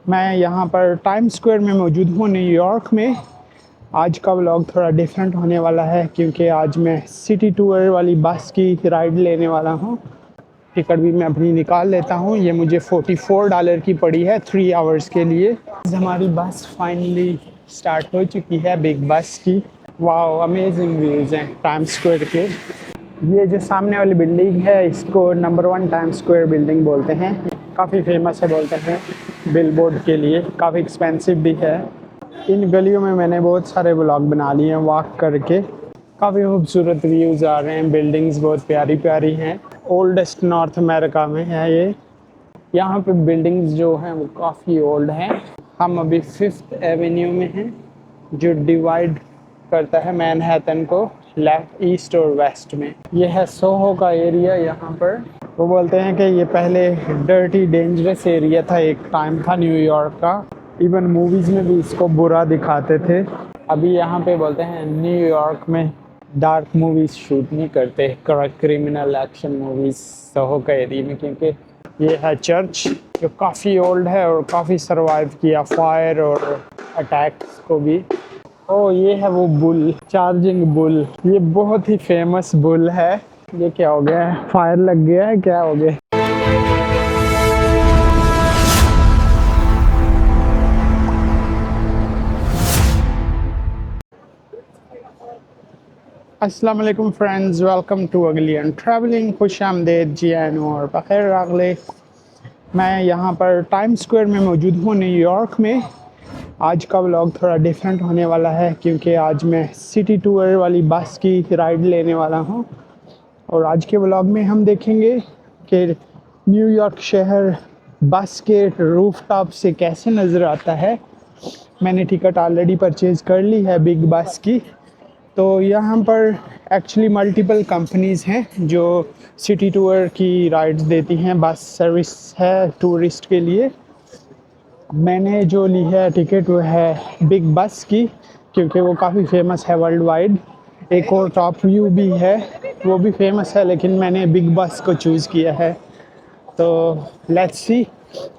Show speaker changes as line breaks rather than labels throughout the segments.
मैं यहाँ पर टाइम स्क्वायर में मौजूद हूँ न्यूयॉर्क में। आज का व्लॉग थोड़ा डिफरेंट होने वाला है क्योंकि आज मैं सिटी टूर वाली बस की राइड लेने वाला हूँ। टिकट भी मैं अपनी निकाल लेता हूँ। ये मुझे $44 की पड़ी है 3 आवर्स के लिए। हमारी बस फाइनली स्टार्ट हो चुकी है, बिग बस की। वाह, अमेजिंग व्यूज़ हैं टाइम स्क्वायर के। ये जो सामने वाली बिल्डिंग है इसको नंबर 1 टाइम स्क्वायर बिल्डिंग बोलते हैं। काफ़ी फेमस है बोलते हैं बिलबोर्ड के लिए, काफ़ी एक्सपेंसिव भी है। इन गलियों में मैंने बहुत सारे व्लॉग बना लिए हैं वॉक करके। काफ़ी खूबसूरत व्यूज़ आ रहे हैं, बिल्डिंग्स बहुत प्यारी प्यारी हैं। ओल्डेस्ट नॉर्थ अमेरिका में है ये। यहाँ पे बिल्डिंग्स जो हैं वो काफ़ी ओल्ड हैं। हम अभी 5th एवेन्यू में हैं जो डिवाइड करता है मैनहट्टन को लेफ्ट, ईस्ट और वेस्ट में। ये है सोहो का एरिया। यहाँ पर वो बोलते हैं कि ये पहले डर्टी डेंजरस एरिया था, एक टाइम था न्यूयॉर्क का। इवन मूवीज़ में भी इसको बुरा दिखाते थे। अभी यहाँ पे बोलते हैं न्यूयॉर्क में डार्क मूवीज़ शूट नहीं करते, क्रिमिनल एक्शन मूवीज़ सोहो का एरिया में, क्योंकि ये है चर्च जो काफ़ी ओल्ड है और काफ़ी सरवाइव किया फायर और अटैक्स को भी। ओ, ये है वो बुल, चार्जिंग बुल। ये बहुत ही फेमस बुल है। ये क्या हो गया है, फायर लग गया है, क्या हो गया? अस्सलाम वालेकुम फ्रेंड्स, वेलकम टू अगलियन ट्रैवलिंग। खुश आमदेद जी एन और बखैर रागले। मैं यहाँ पर टाइम स्क्वायर में मौजूद हूँ न्यूयॉर्क में। आज का व्लॉग थोड़ा डिफरेंट होने वाला है क्योंकि आज मैं सिटी टूर वाली बस की राइड लेने वाला हूँ। और आज के व्लॉग में हम देखेंगे कि न्यूयॉर्क शहर बस के रूफटॉप से कैसे नज़र आता है। मैंने टिकट ऑलरेडी परचेज़ कर ली है बिग बस की। तो यहाँ पर एक्चुअली मल्टीपल कंपनीज़ हैं जो सिटी टूर की राइड्स देती हैं। बस सर्विस है टूरिस्ट के लिए। मैंने जो ली है टिकट वो है बिग बस की क्योंकि वो काफ़ी फेमस है वर्ल्ड वाइड। एक और टॉप व्यू भी है, वो भी फेमस है, लेकिन मैंने बिग बस को चूज़ किया है। तो लेट्स सी।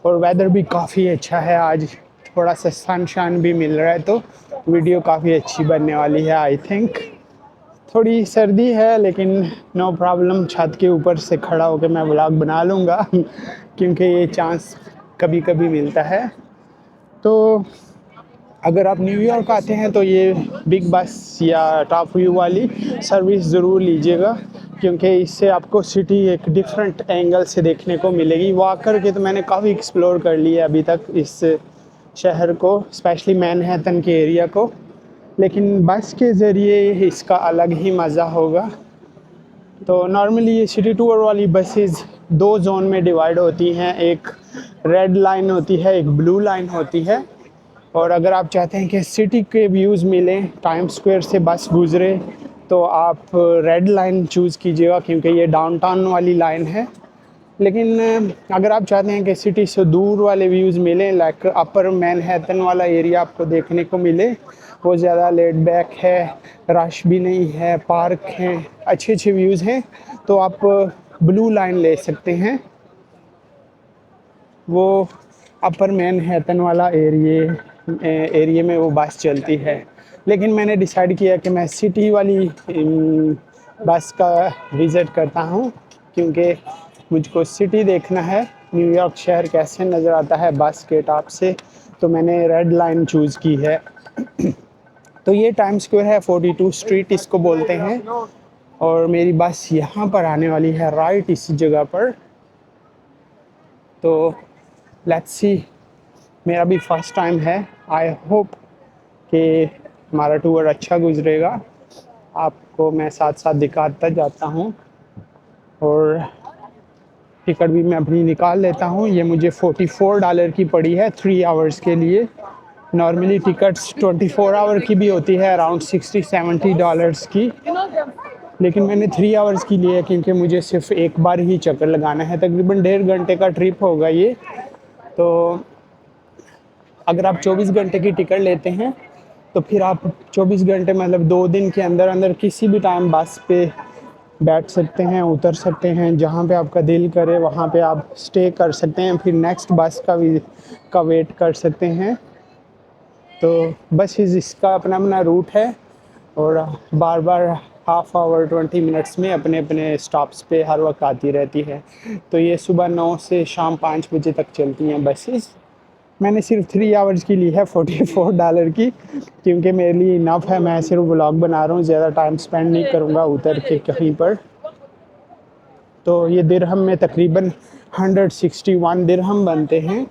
और वेदर भी काफ़ी अच्छा है आज, थोड़ा सा सनशाइन भी मिल रहा है, तो वीडियो काफ़ी अच्छी बनने वाली है आई थिंक। थोड़ी सर्दी है लेकिन नो प्रॉब्लम, छत के ऊपर से खड़ा होकर मैं व्लॉग बना लूँगा क्योंकि ये चांस कभी कभी मिलता है। तो अगर आप न्यूयॉर्क आते हैं तो ये बिग बस या टॉप व्यू वाली सर्विस ज़रूर लीजिएगा क्योंकि इससे आपको सिटी एक डिफरेंट एंगल से देखने को मिलेगी। वॉक करके तो मैंने काफ़ी एक्सप्लोर कर लिया अभी तक इस शहर को, स्पेशली मैनहट्टन के एरिया को, लेकिन बस के ज़रिए इसका अलग ही मज़ा होगा। तो नॉर्मली ये सिटी टूर वाली बसेस 2 जोन में डिवाइड होती हैं, एक रेड लाइन होती है, एक ब्लू लाइन होती है। और अगर आप चाहते हैं कि सिटी के व्यूज़ मिलें, टाइम स्क्वायर से बस गुज़रे, तो आप रेड लाइन चूज़ कीजिएगा क्योंकि ये डाउनटाउन वाली लाइन है। लेकिन अगर आप चाहते हैं कि सिटी से दूर वाले व्यूज़ मिलें, लाइक अपर मैनहट्टन वाला एरिया आपको देखने को मिले, वो ज़्यादा लेड बैक है, रश भी नहीं है, पार्क हैं, अच्छे अच्छे व्यूज़ हैं, तो आप ब्लू लाइन ले सकते हैं। वो अपर मैनहट्टन वाला एरिया में वो बस चलती है। लेकिन मैंने डिसाइड किया कि मैं सिटी वाली बस का विज़िट करता हूँ क्योंकि मुझको सिटी देखना है, न्यूयॉर्क शहर कैसे नज़र आता है बस के टॉप से। तो मैंने रेड लाइन चूज़ की है। तो ये टाइम स्क्वायर है, 42 स्ट्रीट इसको बोलते हैं, और मेरी बस यहाँ पर आने वाली है राइट इस जगह पर। तो लेट्स सी, मेरा भी फर्स्ट टाइम है। आई होप कि हमारा टूर अच्छा गुजरेगा। आपको मैं साथ साथ दिखाता जाता हूँ और टिकट भी मैं अपनी निकाल लेता हूँ। ये मुझे $44 की पड़ी है 3 आवर्स के लिए। नॉर्मली टिकट्स 24 आवर की भी होती है, अराउंड $60-70 की, लेकिन मैंने 3 आवर्स की ली है क्योंकि मुझे सिर्फ एक बार ही चक्कर लगाना है। तकरीबन 1.5 घंटे का ट्रिप होगा ये। तो अगर आप 24 घंटे की टिकट लेते हैं तो फिर आप 24 घंटे मतलब 2 दिन के अंदर अंदर किसी भी टाइम बस पे बैठ सकते हैं, उतर सकते हैं, जहाँ पे आपका दिल करे वहाँ पे आप स्टे कर सकते हैं, फिर नेक्स्ट बस का वेट कर सकते हैं। तो बस इसका अपना अपना रूट है और बार बार हाफ आवर 20 मिनट्स में अपने अपने स्टॉप्स पे हर वक्त आती रहती है। तो ये सुबह 9 से शाम 5 बजे तक चलती हैं बसेस। मैंने सिर्फ 3 आवर्स की ली है $44 की, क्योंकि मेरे लिए इनफ है। मैं सिर्फ व्लॉग बना रहा हूँ, ज़्यादा टाइम स्पेंड नहीं करूँगा उतर के कहीं पर। तो ये दिरहम में तकरीबन 161 दिरहम बनते हैं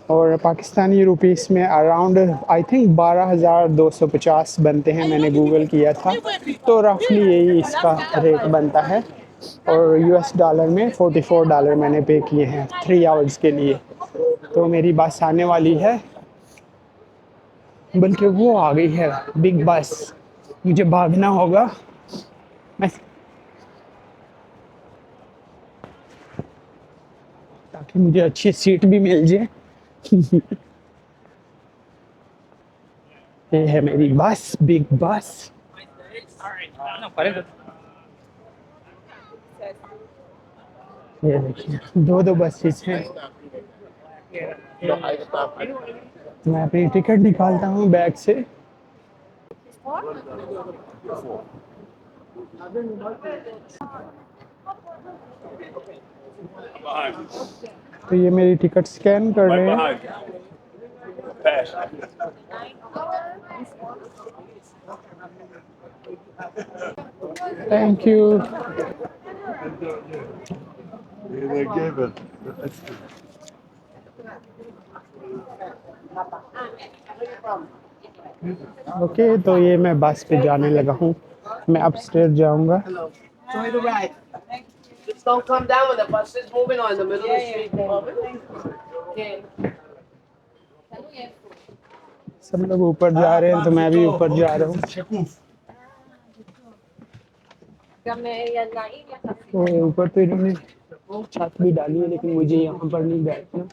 और पाकिस्तानी रुपीस में अराउंड आई थिंक 12,250 बनते हैं। मैंने गूगल किया था, तो रफली यही इसका रेट बनता है। और यूएस डॉलर में $44 मैंने पे किए हैं 3 आवर्स के लिए। तो मेरी बस आने वाली है, बल्कि वो आ गई है, बिग बस। मुझे भागना होगा मैं, ताकि मुझे अच्छी सीट भी मिल जाए। ये है मेरी बस, बिग बस। ये देखिए, दो दो बसेस हैं। मैं अपनी टिकट निकालता हूँ बैग से। तो ये मेरी टिकट स्कैन कर रहे हैं। Thank you. ओके, तो ये मैं बस पे जाने लगा हूँ। मैं अपस्टेयर जाऊँगा।
Enjoy the ride. Just don't come down when the bus is moving or in the middle of the street. Okay.
सब लोग ऊपर जा रहे हैं तो मैं भी ऊपर जा रहा हूँ। तो ऊपर तो इन्होंने छत भी डाली है, लेकिन मुझे यहाँ पर नहीं बैठना।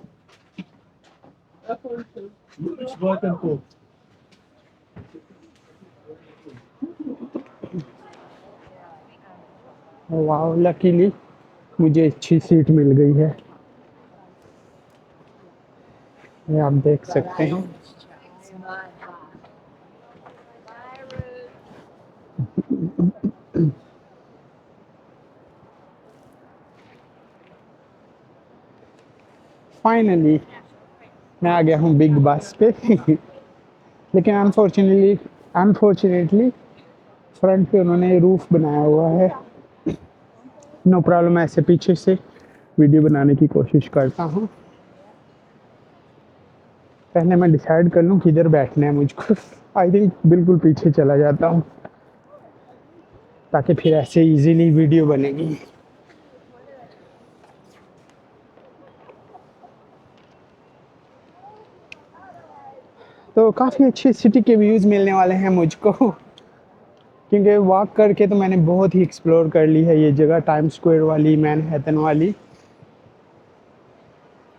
वाह, लकीली मुझे अच्छी सीट मिल गई है। ये आप देख सकते हैं। फाइनली मैं आ गया हूँ बिग बस पे। लेकिन अनफॉर्चुनेटली फ्रंट पे उन्होंने रूफ बनाया हुआ है। नो प्रॉब्लम, ऐसे पीछे से वीडियो बनाने की कोशिश करता हूँ। पहले मैं डिसाइड कर लूँ किधर बैठना है मुझको। आई थिंक बिल्कुल पीछे चला जाता हूँ, ताकि फिर ऐसे इजीली वीडियो बनेगी। तो काफ़ी अच्छे सिटी के व्यूज़ मिलने वाले हैं मुझको, क्योंकि वॉक करके तो मैंने बहुत ही एक्सप्लोर कर ली है ये जगह, टाइम स्क्वायर वाली, मैनहट्टन वाली।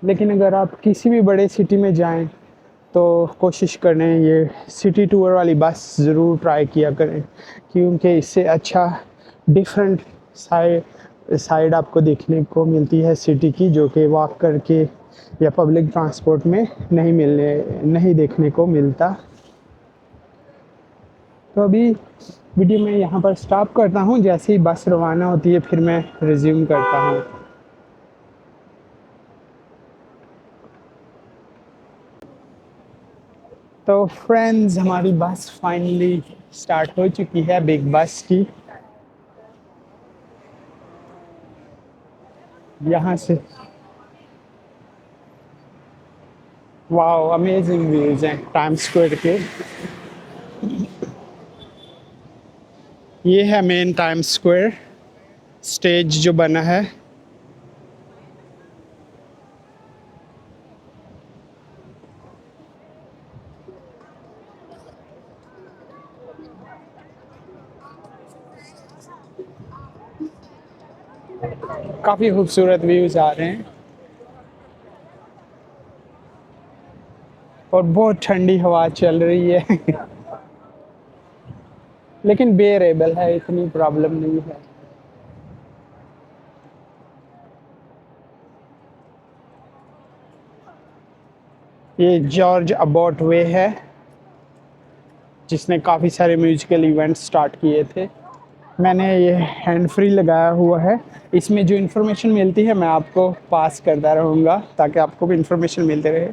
लेकिन अगर आप किसी भी बड़े सिटी में जाएं तो कोशिश करें ये सिटी टूर वाली बस ज़रूर ट्राई किया करें, क्योंकि इससे अच्छा डिफरेंट साइड आपको देखने को मिलती है सिटी की, जो कि वॉक करके या पब्लिक ट्रांसपोर्ट में नहीं देखने को मिलता। तो अभी वीडियो में यहाँ पर स्टॉप करता हूँ। जैसे ही बस रवाना होती है फिर मैं रिज्यूम करता हूँ। तो फ्रेंड्स, हमारी बस फाइनली स्टार्ट हो चुकी है, बिग बस की। यहाँ से वाओ, अमेजिंग व्यूज़ हैं टाइम स्क्वायर के। ये है मेन टाइम स्क्वायर स्टेज जो बना है। काफ़ी खूबसूरत व्यूज़ आ रहे हैं और बहुत ठंडी हवा चल रही है। लेकिन बेरेबल है, इतनी प्रॉब्लम नहीं है। ये जॉर्ज अबॉट वे है, जिसने काफ़ी सारे म्यूजिकल इवेंट स्टार्ट किए थे। मैंने ये हैंड फ्री लगाया हुआ है। इसमें जो इन्फॉर्मेशन मिलती है मैं आपको पास करता रहूँगा ताकि आपको भी इन्फॉर्मेशन मिलते रहे।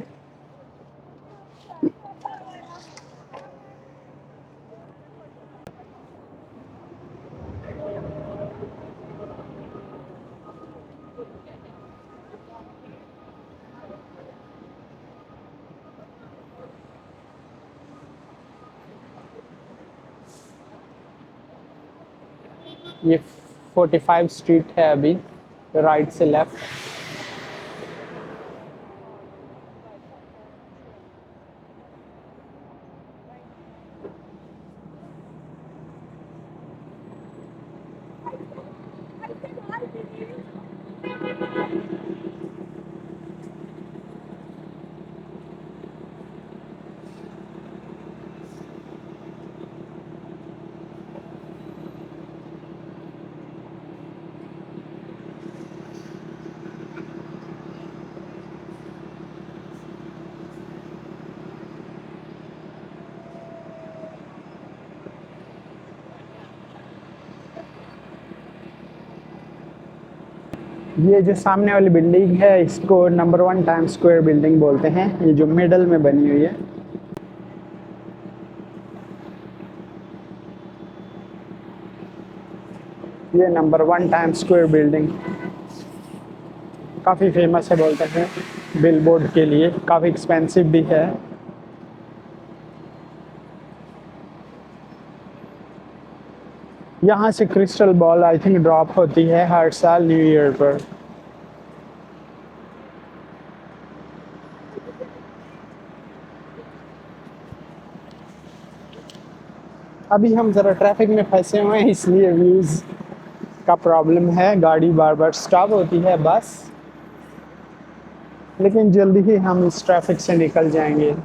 ये 45 स्ट्रीट है अभी, राइट से लेफ्ट। ये जो सामने वाली बिल्डिंग है इसको नंबर 1 टाइम स्क्वायर बिल्डिंग बोलते हैं, ये जो मिडल में बनी हुई है। ये नंबर 1 टाइम स्क्वायर बिल्डिंग काफ़ी फेमस है बोलते हैं बिलबोर्ड के लिए, काफ़ी एक्सपेंसिव भी है। यहाँ से crystal ball I think drop होती है हर साल न्यू ईयर पर। अभी हम ज़रा ट्रैफिक में फंसे हुए हैं इसलिए व्यूज़ का प्रॉब्लम है, गाड़ी बार बार स्टॉप होती है बस, लेकिन जल्दी ही हम इस ट्रैफिक से निकल जाएंगे।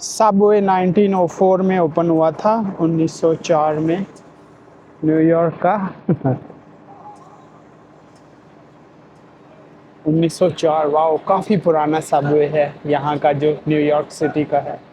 सबवे 1904 में ओपन हुआ था, 1904 में न्यूयॉर्क का 1904। वाओ, काफ़ी पुराना सबवे है यहाँ का जो न्यूयॉर्क सिटी का है।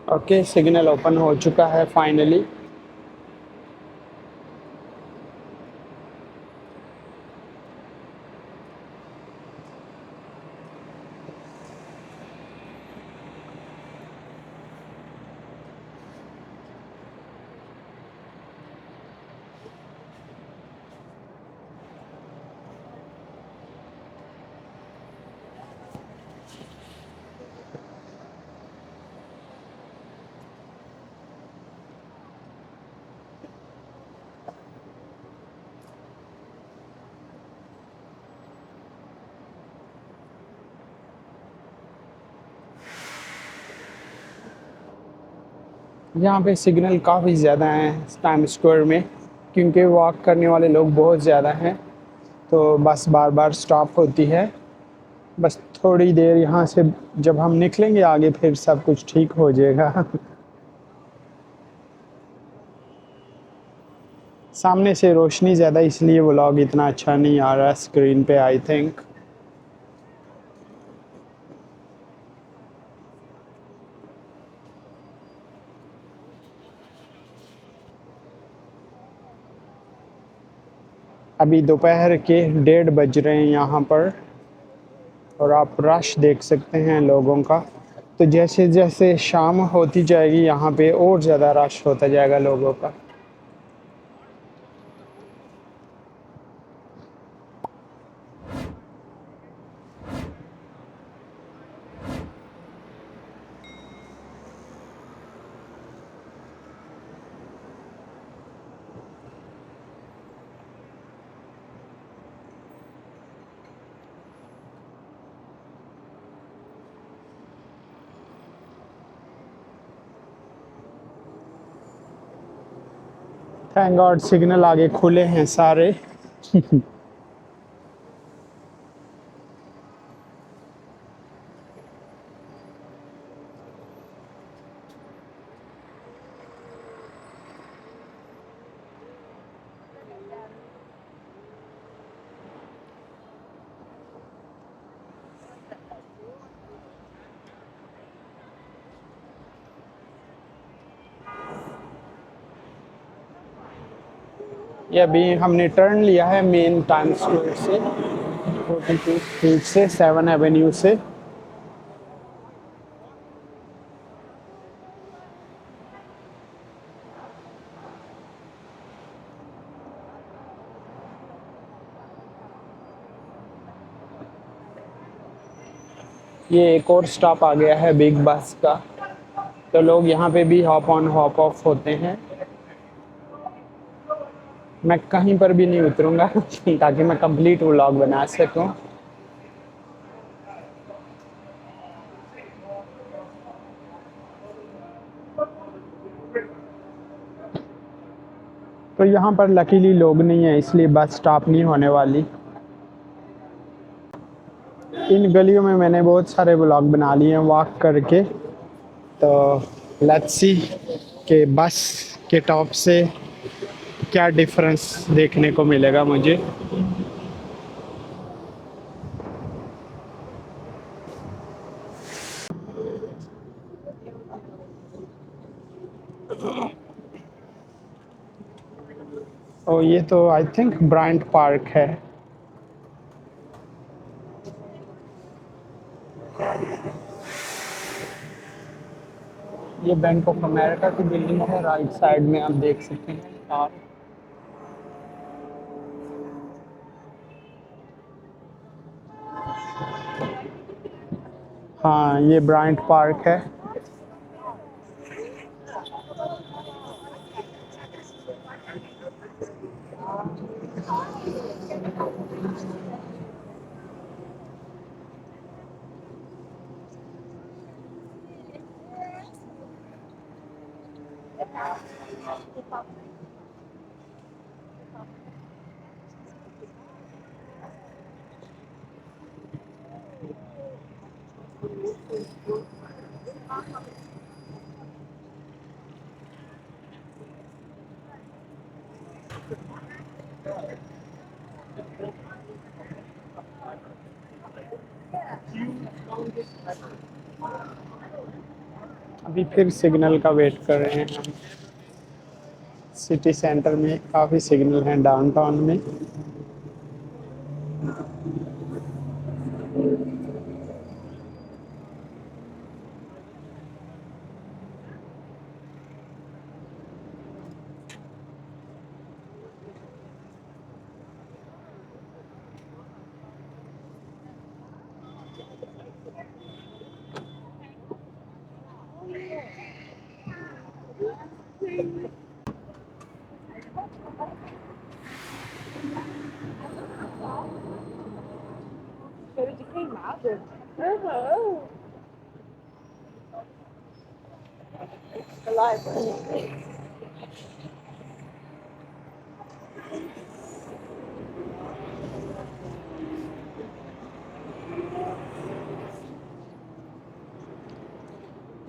ओके, सिग्नल ओपन हो चुका है फाइनली। यहाँ पे सिग्नल काफ़ी ज़्यादा हैं टाइम स्क्वायर में, क्योंकि वॉक करने वाले लोग बहुत ज़्यादा हैं, तो बस बार बार स्टॉप होती है। बस थोड़ी देर यहाँ से जब हम निकलेंगे आगे फिर सब कुछ ठीक हो जाएगा सामने से रोशनी ज़्यादा इसलिए व्लॉग इतना अच्छा नहीं आ रहा स्क्रीन पे आई थिंक। अभी दोपहर के 1:30 बज रहे हैं यहाँ पर, और आप रश देख सकते हैं लोगों का। तो जैसे जैसे शाम होती जाएगी यहाँ पे और ज़्यादा रश होता जाएगा लोगों का। थैंक गॉड सिग्नल आगे खुले हैं सारे। ये अभी हमने टर्न लिया है मेन टाइम स्क्वायर से, 42 स्ट्रीट से, 7 एवेन्यू से। ये एक और स्टॉप आ गया है बिग बस का, तो लोग यहाँ पे भी हॉप ऑन हॉप ऑफ होते हैं। मैं कहीं पर भी नहीं उतरूंगा ताकि मैं कंप्लीट व्लॉग बना सकूं। तो यहाँ पर लकीली लोग नहीं है, इसलिए बस स्टॉप नहीं होने वाली। इन गलियों में मैंने बहुत सारे व्लॉग बना लिए हैं वॉक करके। तो लेट्स सी कि बस के टॉप से क्या डिफरेंस देखने को मिलेगा मुझे। और ये तो आई थिंक ब्रांड पार्क है। ये बैंक ऑफ अमेरिका की बिल्डिंग है, राइट साइड में आप देख सकते हैं। और हाँ, ये ब्रांड पार्क है। अभी फिर सिग्नल का वेट कर रहे हैं हम। सिटी सेंटर में काफ़ी सिग्नल हैं, डाउनटाउन में।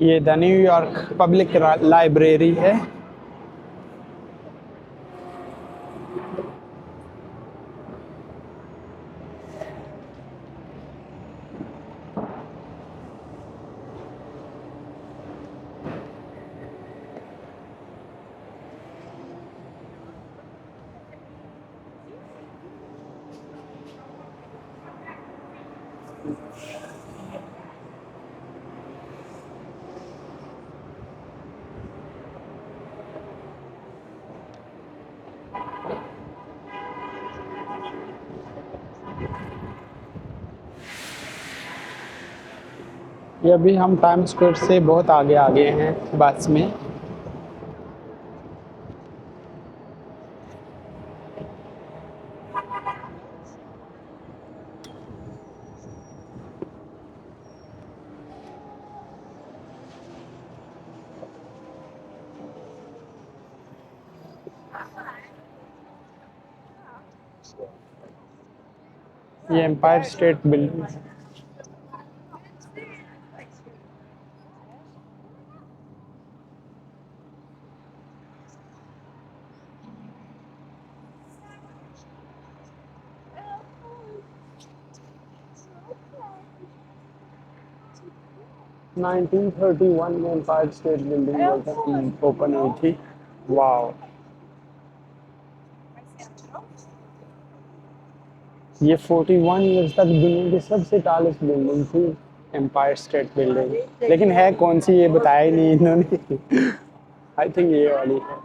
ये द न्यूयॉर्क पब्लिक लाइब्रेरी है। ये अभी हम टाइम स्क्वायर से बहुत आगे आ गए हैं बस में। ये एम्पायर स्टेट बिल्डिंग है। नाइनटीन 31 में एम्पायर स्टेट बिल्डिंग ओपन हुई थी। वाओ, ये 41 ईयर्स तक दुनिया की सबसे टालेस्ट बिल्डिंग थी, एम्पायर स्टेट बिल्डिंग। लेकिन है कौन सी ये बताया ही नहीं इन्होंने। आई थिंक ये वाली है,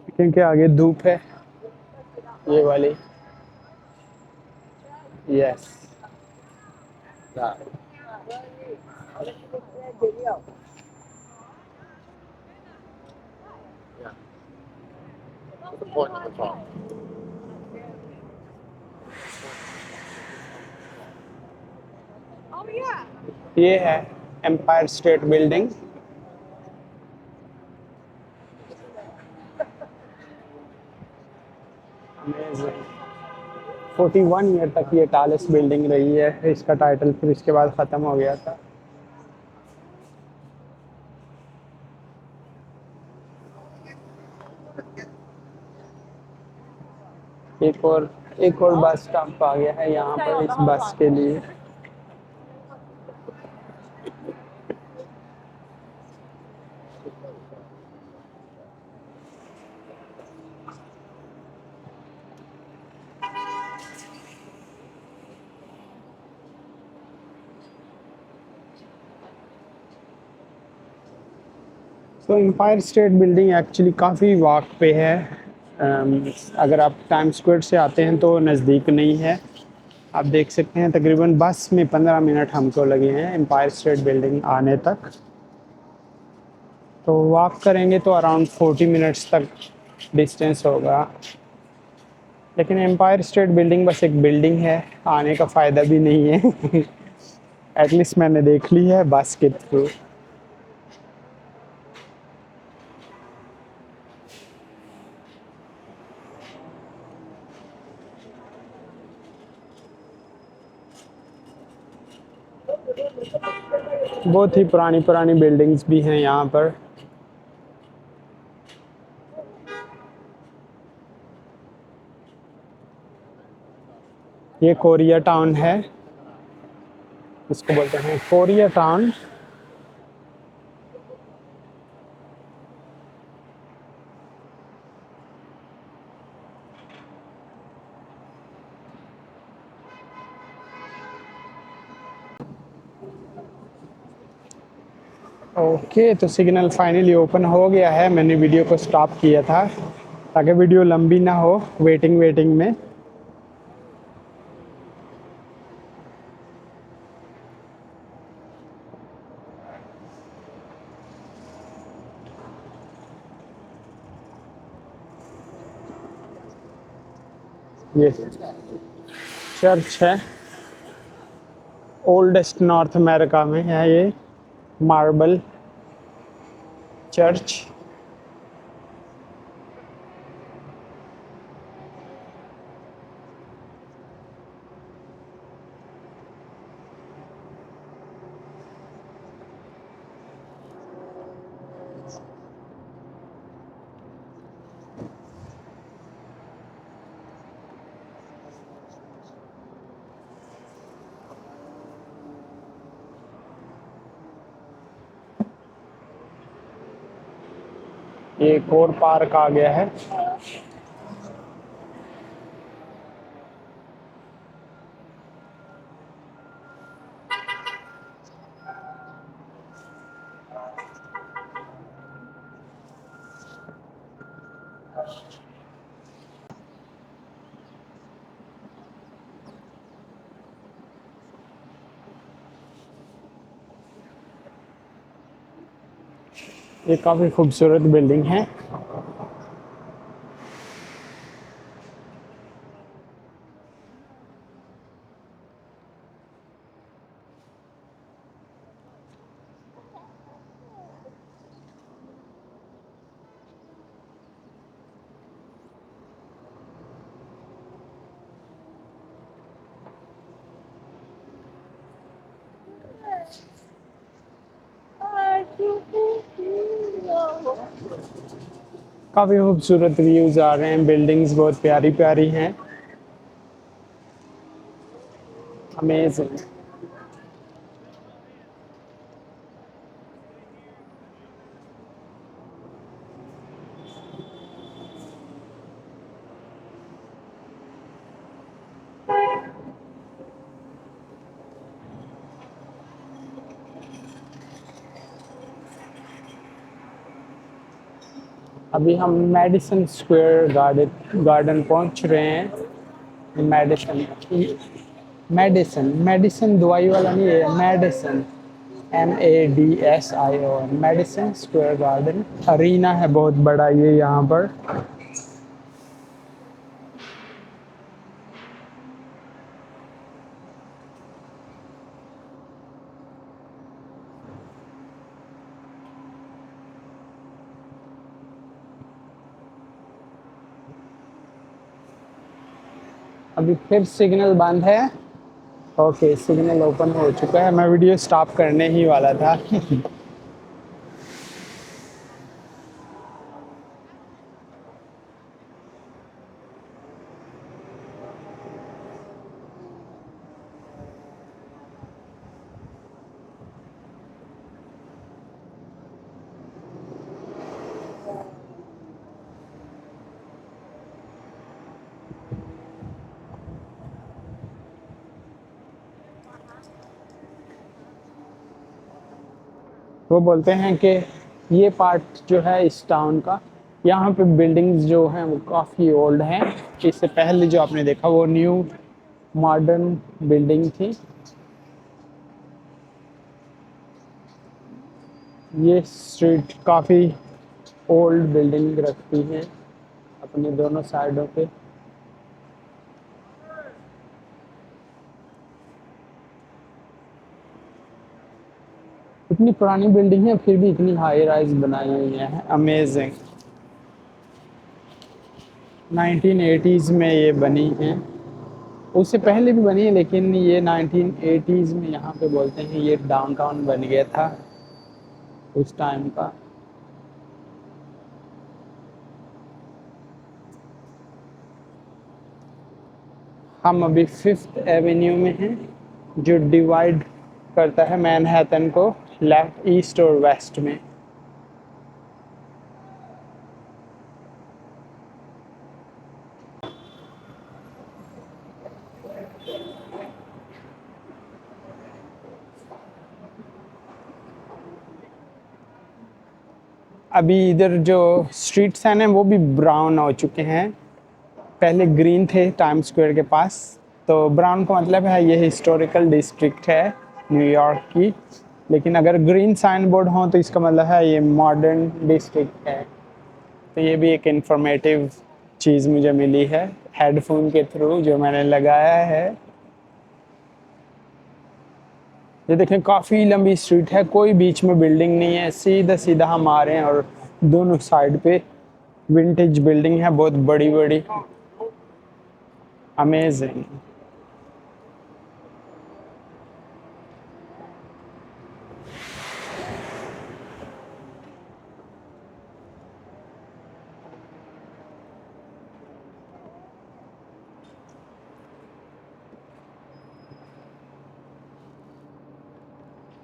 क्योंकि आगे धूप है। ये वाली, यस। ये है empire state building. Amazing. 41 year तक ये टालेस्ट बिल्डिंग रही है। इसका टाइटल फिर इसके बाद ख़त्म हो गया था। एक और बस स्टॉप आ गया है यहाँ पर इस बस के लिए। तो एम्पायर स्टेट बिल्डिंग एक्चुअली काफ़ी वॉक पे है। अगर आप टाइम स्क्वायर से आते हैं तो नज़दीक नहीं है। आप देख सकते हैं तकरीबन बस में 15 मिनट हमको लगे हैं एम्पायर स्टेट बिल्डिंग आने तक। तो वॉक करेंगे तो अराउंड 40 मिनट्स तक डिस्टेंस होगा। लेकिन एम्पायर स्टेट बिल्डिंग बस एक बिल्डिंग है, आने का फ़ायदा भी नहीं है। एटलीस्ट मैंने देख ली है बस के थ्रू। बहुत ही पुरानी पुरानी बिल्डिंग्स भी हैं यहाँ पर। ये कोरिया टाउन है, इसको बोलते हैं कोरिया टाउन। ओके, तो सिग्नल फाइनली ओपन हो गया है। मैंने वीडियो को स्टॉप किया था ताकि वीडियो लंबी ना हो वेटिंग वेटिंग में। ये चर्च है, ओल्डेस्ट नॉर्थ अमेरिका में है ये मार्बल चर्च। ये एक और पार्क आ गया है। ये काफ़ी खूबसूरत बिल्डिंग है। काफ़ी खूबसूरत व्यूज़ आ रहे हैं, बिल्डिंग्स बहुत प्यारी प्यारी हैं। अमेजिंग। अभी हम मेडिसन स्क्वायर गार्डन गार्डन पहुंच रहे हैं। मेडिसन मेडिसन मेडिसन दवाई वाला नहीं है, Madison MADSIO, Madison Square Garden. Arena है बहुत बड़ा ये यहाँ पर। अभी फिर सिग्नल बंद है। ओके, सिग्नल ओपन हो चुका है। मैं वीडियो स्टॉप करने ही वाला था। वो बोलते हैं कि ये पार्ट जो है इस टाउन का, यहाँ पे बिल्डिंग्स जो हैं वो काफ़ी ओल्ड हैं। इससे पहले जो आपने देखा वो न्यू मॉडर्न बिल्डिंग थी। ये स्ट्रीट काफ़ी ओल्ड बिल्डिंग रखती है अपने दोनों साइडों पे। इतनी पुरानी बिल्डिंग है फिर भी इतनी हाई राइज बनाई हुई है। अमेजिंग। 1980s में ये बनी है। उससे पहले भी बनी है लेकिन ये 1980s में यहाँ पे बोलते हैं ये डाउनटाउन बन गया था उस टाइम का। हम अभी फिफ्थ एवेन्यू में हैं जो डिवाइड करता है मैनहट्टन को लेफ्ट, ईस्ट और वेस्ट में। अभी इधर जो स्ट्रीट्स हैं ना वो भी ब्राउन हो चुके हैं। पहले ग्रीन थे टाइम स्क्वायर के पास। तो ब्राउन का मतलब है ये हिस्टोरिकल डिस्ट्रिक्ट है न्यूयॉर्क की। लेकिन अगर ग्रीन साइन बोर्ड हो तो इसका मतलब है ये मॉडर्न डिस्ट्रिक्ट है। तो ये भी एक इंफॉर्मेटिव चीज़ मुझे मिली है हेडफोन के थ्रू जो मैंने लगाया है। ये देखें काफ़ी लंबी स्ट्रीट है, कोई बीच में बिल्डिंग नहीं है, सीधा सीधा हम आ रहे हैं और दोनों साइड पे विंटेज बिल्डिंग है बहुत बड़ी बड़ी। अमेजिंग।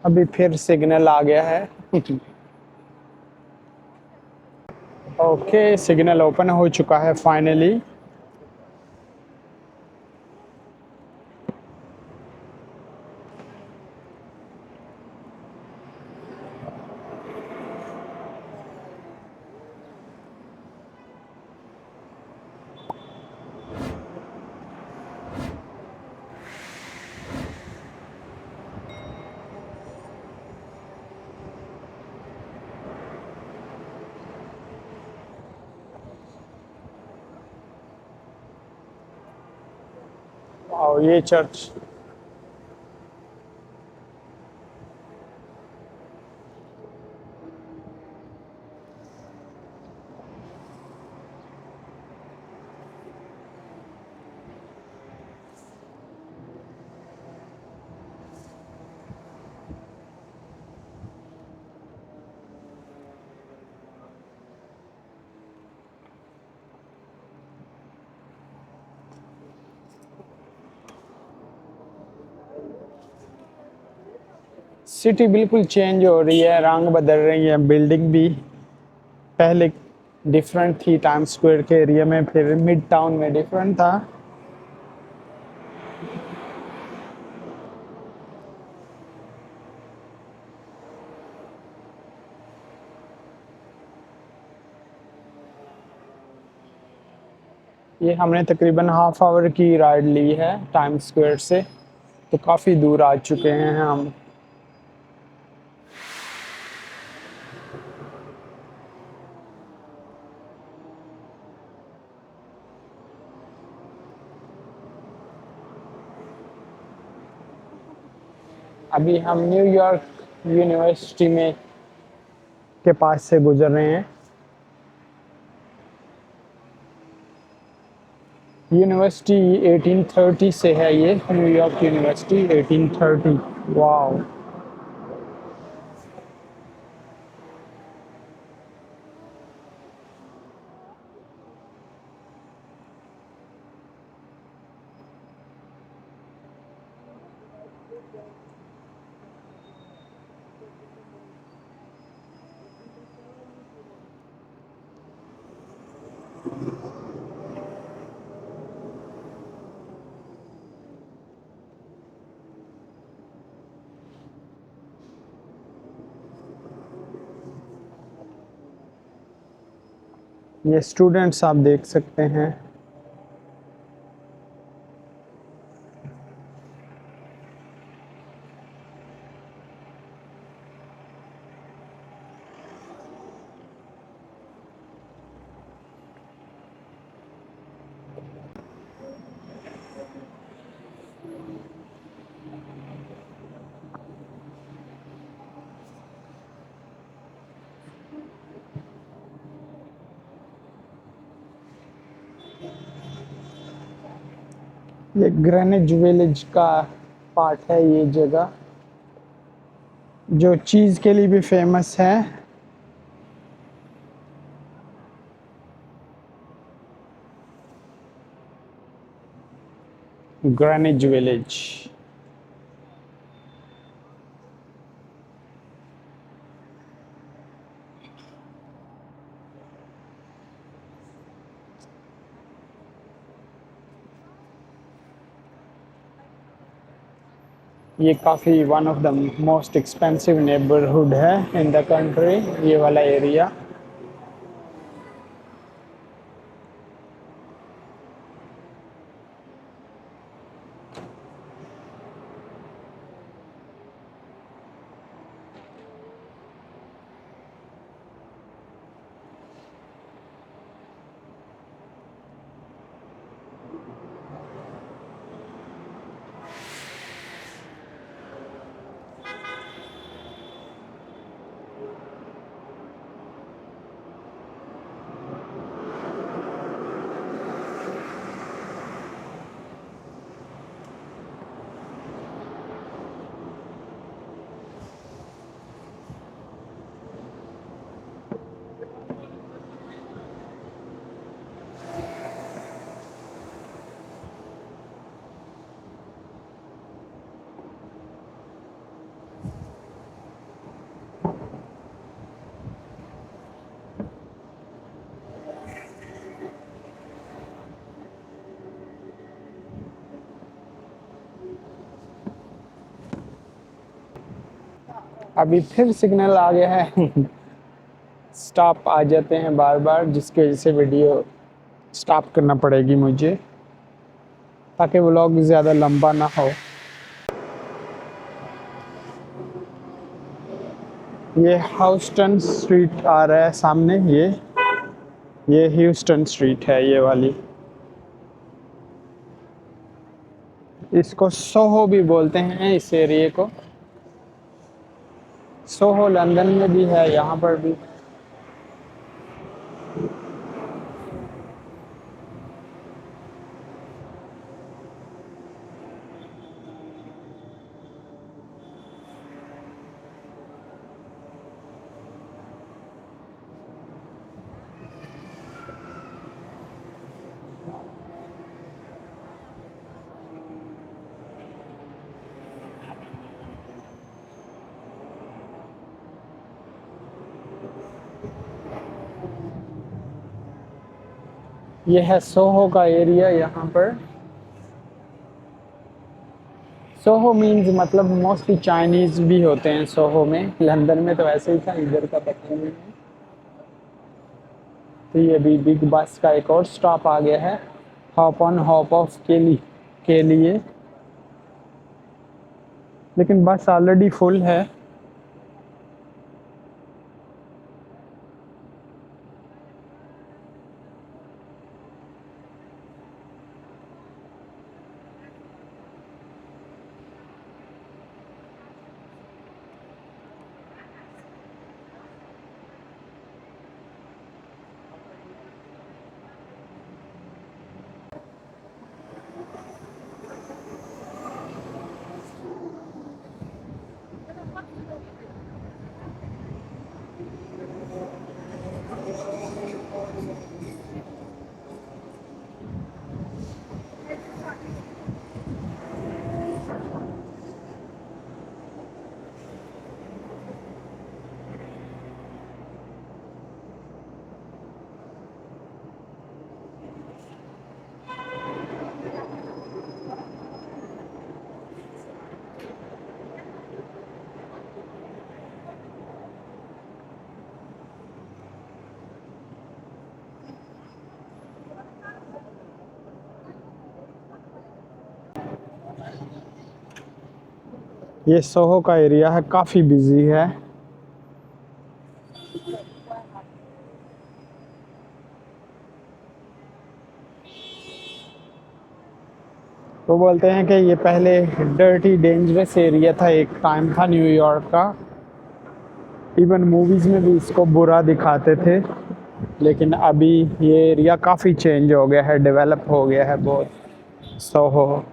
अभी फिर सिग्नल आ गया है। ओके, सिग्नल ओपन हो चुका है फाइनली। और ये चर्च। सिटी बिल्कुल चेंज हो रही है, रंग बदल रही है, बिल्डिंग भी पहले डिफरेंट थी टाइम स्क्वायर के एरिया में, फिर मिड टाउन में डिफरेंट था। ये हमने तकरीबन हाफ आवर की राइड ली है टाइम स्क्वायर से, तो काफ़ी दूर आ चुके हैं हम। अभी हम न्यूयॉर्क यूनिवर्सिटी में के पास से गुजर रहे हैं। यूनिवर्सिटी 1830 से है, ये न्यूयॉर्क यूनिवर्सिटी 1830। वाह। ये स्टूडेंट्स आप देख सकते हैं। ये ग्रेनिज विलेज का पार्ट है, ये जगह जो चीज़ के लिए भी फेमस है। ग्रेनिज विलेज। ये काफ़ी one of the most expensive neighbourhood है इन द कंट्री, ये वाला एरिया। अभी फिर सिग्नल आ गया है। स्टॉप आ जाते हैं बार बार, जिसकी वजह से वीडियो स्टॉप करना पड़ेगी मुझे, ताकि व्लॉग ज़्यादा लंबा ना हो। ये ह्यूस्टन स्ट्रीट आ रहा है सामने, ये ह्यूस्टन स्ट्रीट है, ये वाली। इसको सोहो भी बोलते हैं, इस एरिए को। सोहो लंदन में भी है, यहाँ पर भी। ये है सोहो का एरिया यहाँ पर। सोहो मीन्स मतलब मोस्टली चाइनीज भी होते हैं सोहो में। लंदन में तो ऐसे ही था, इधर का पता नहीं है। तो ये अभी बिग बस का एक और स्टॉप आ गया है, हॉप ऑन हॉप ऑफ के लिए। लेकिन बस ऑलरेडी फुल है। ये सोहो का एरिया है, काफ़ी बिजी है। वो बोलते हैं कि ये पहले डर्टी डेंजरस एरिया था, एक टाइम था न्यूयॉर्क का। इवन मूवीज़ में भी इसको बुरा दिखाते थे। लेकिन अभी ये एरिया काफ़ी चेंज हो गया है, डेवलप हो गया है बहुत। सोहो।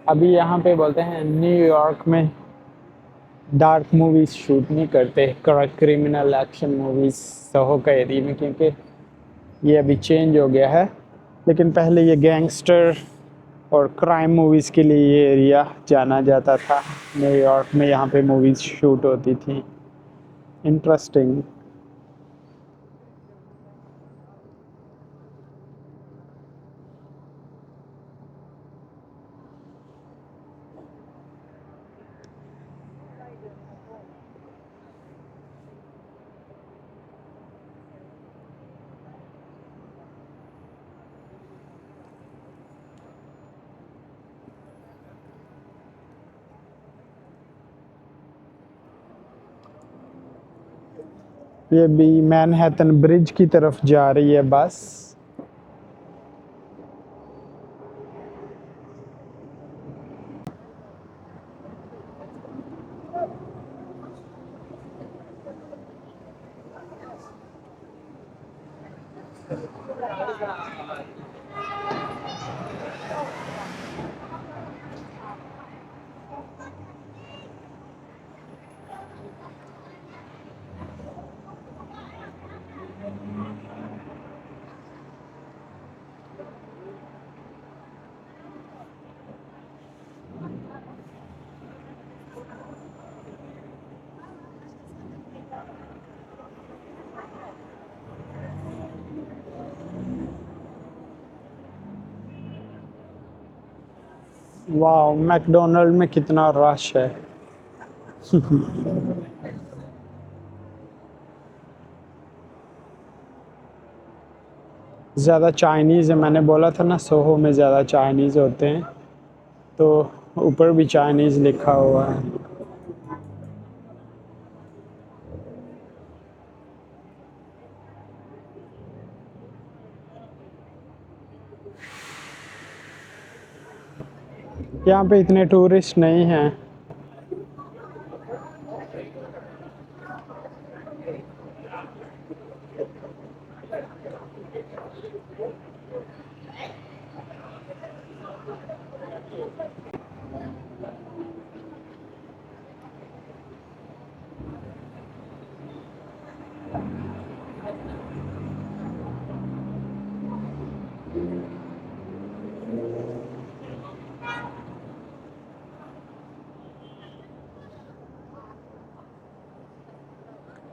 अभी यहाँ पे बोलते हैं न्यूयॉर्क में डार्क मूवीज शूट नहीं करते, क्रिमिनल एक्शन मूवीज सोहो का एरिया में, क्योंकि ये अभी चेंज हो गया है। लेकिन पहले ये गैंगस्टर और क्राइम मूवीज़ के लिए ये एरिया जाना जाता था। न्यूयॉर्क में यहाँ पे मूवीज़ शूट होती थी। इंटरेस्टिंग। ये भी मैनहट्टन ब्रिज की तरफ जा रही है बस। वाह, मैकडोनल्ड में कितना रश है। ज़्यादा चाइनीज़ है, मैंने बोला था ना सोहो में ज़्यादा चाइनीज़ होते हैं, तो ऊपर भी चाइनीज़ लिखा हुआ है। यहाँ पे इतने टूरिस्ट नहीं हैं।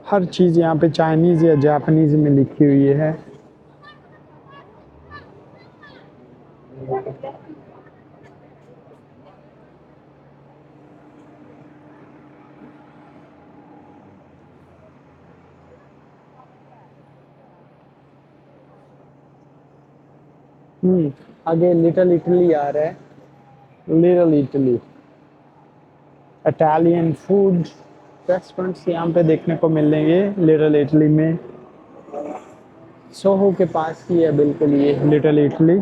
हर चीज़ यहाँ पे चाइनीज़ या जापानीज़ में लिखी हुई है। आगे लिटिल इटली आ रहा है। Little Italy Italian food restaurants यहाँ पे देखने को मिलेंगे लिटिल इटली में। सोहो के पास ही है बिल्कुल ये लिटिल इटली।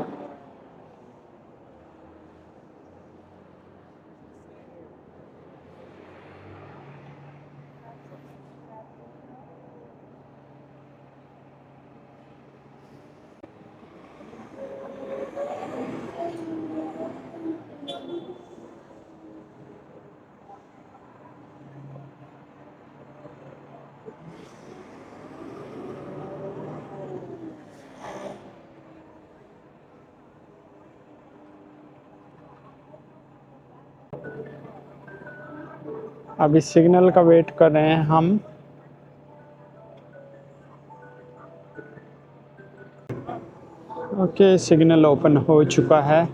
अभी सिग्नल का वेट कर रहे हैं हम। ओके, सिग्नल ओपन हो चुका है।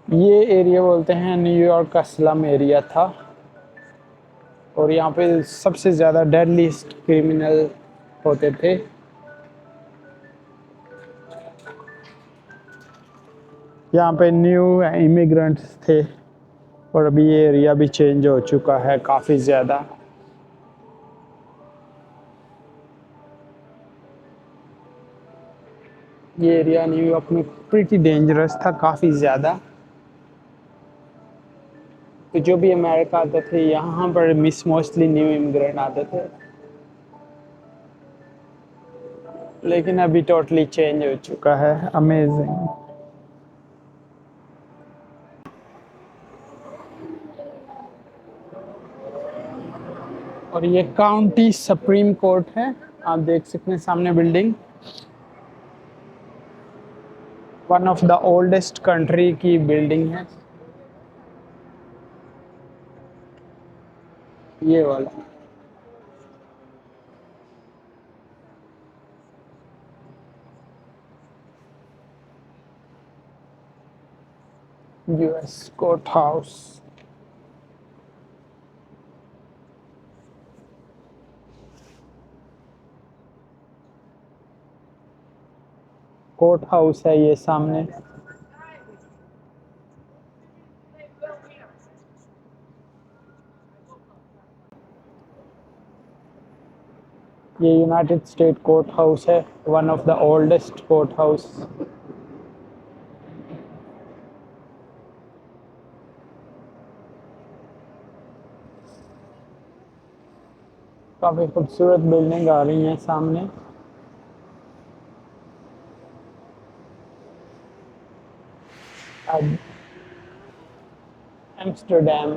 ये एरिया बोलते हैं न्यूयॉर्क का स्लम एरिया था और यहाँ पे सबसे ज़्यादा डेडलीस्ट क्रिमिनल होते थे। यहाँ पे न्यू इमिग्रेंट्स थे और अभी ये एरिया भी चेंज हो चुका है काफ़ी ज़्यादा। ये एरिया न्यूयॉर्क में प्रीटी डेंजरस था काफ़ी ज़्यादा। तो जो भी अमेरिका आते थे यहाँ पर मिस मोस्टली न्यू इमिग्रेंट आते थे, लेकिन अभी टोटली चेंज हो चुका है। अमेजिंग। और ये काउंटी सुप्रीम कोर्ट है, आप देख सकते हैं सामने building. One of the oldest country की बिल्डिंग है ये वाला। US court house. Court house है ये सामने। ये यूनाइटेड स्टेट कोर्ट हाउस है, one of the oldest court house. काफ़ी खूबसूरत बिल्डिंग आ रही है सामने। एम्स्टर्डम,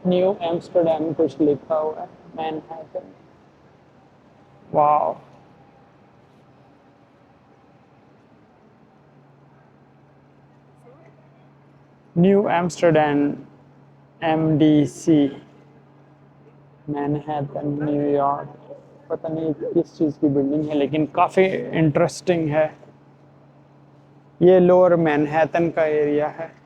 न्यू एम्स्टर्डम कुछ लिखा हुआ है, मैनहट्टन। वाह। New Amsterdam, MDC, Manhattan, New York. पता नहीं किस चीज़ की बिल्डिंग है लेकिन काफ़ी इंटरेस्टिंग है। ये लोअर मैनहट्टन का एरिया है।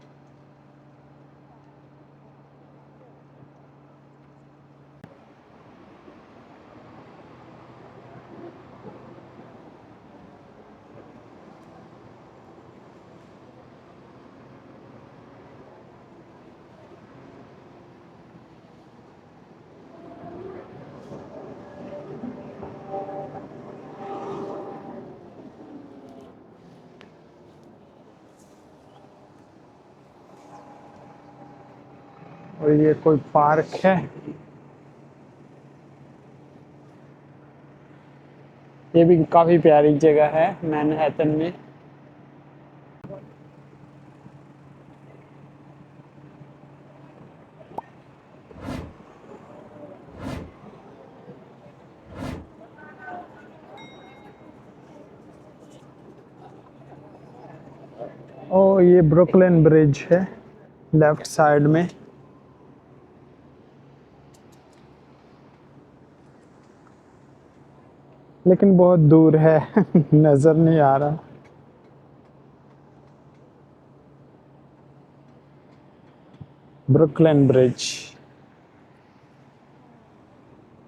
और ये कोई पार्क है। ये भी काफ़ी प्यारी जगह है मैनहट्टन में। ओ ये ब्रुकलिन ब्रिज है लेफ्ट साइड में। लेकिन बहुत दूर है नज़र नहीं आ रहा। ब्रुकलिन ब्रिज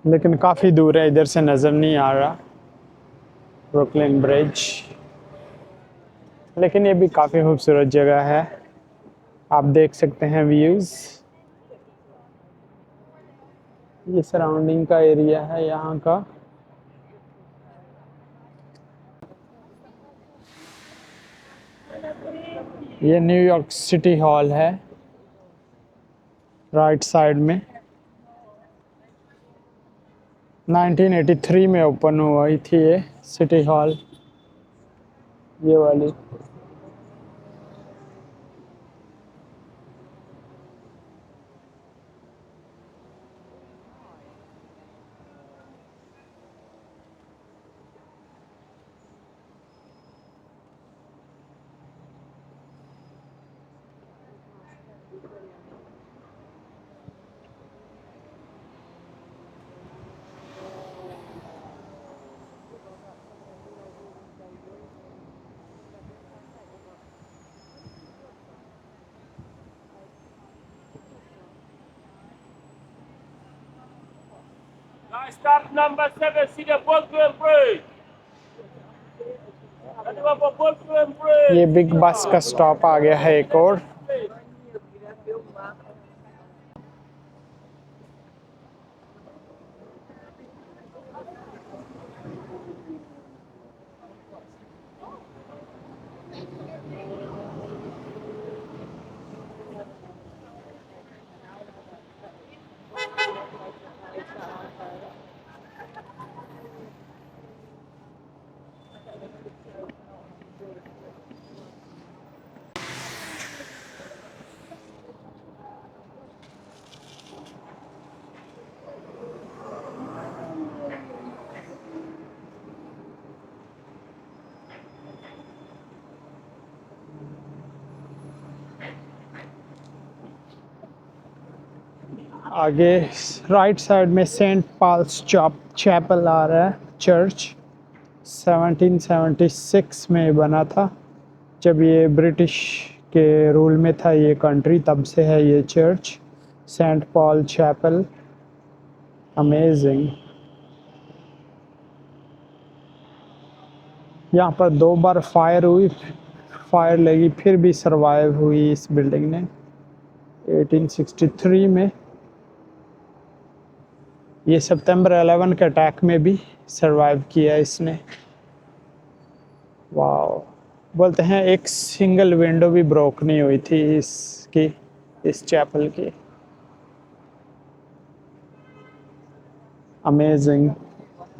लेकिन काफ़ी दूर है, इधर से नज़र नहीं आ रहा ब्रुकलिन ब्रिज। लेकिन ये भी काफ़ी खूबसूरत जगह है, आप देख सकते हैं व्यूज़। ये सराउंडिंग का एरिया है यहाँ का। ये न्यूयॉर्क सिटी हॉल है राइट साइड में। 1983 में ओपन हुई थी ये सिटी हॉल, ये वाली।
Guys, start number 7, see the Brooklyn Bridge. Anyone for Brooklyn Bridge?
ये बिग बस का स्टॉप आ गया है एक और। आगे राइट साइड में सेंट पॉल्स चैपल आ रहा है, चर्च 1776 में बना था, जब ये ब्रिटिश के रूल में था ये कंट्री, तब से है ये church Saint Paul chapel. Amazing. यहाँ पर 2 बार फायर लगी फिर भी सरवाइव हुई इस बिल्डिंग ने 1863 में। ये सितंबर 11 के अटैक में भी सरवाइव किया इसने। वाह। बोलते हैं एक सिंगल विंडो भी ब्रोक नहीं हुई थी इसकी, इस चैपल की। अमेजिंग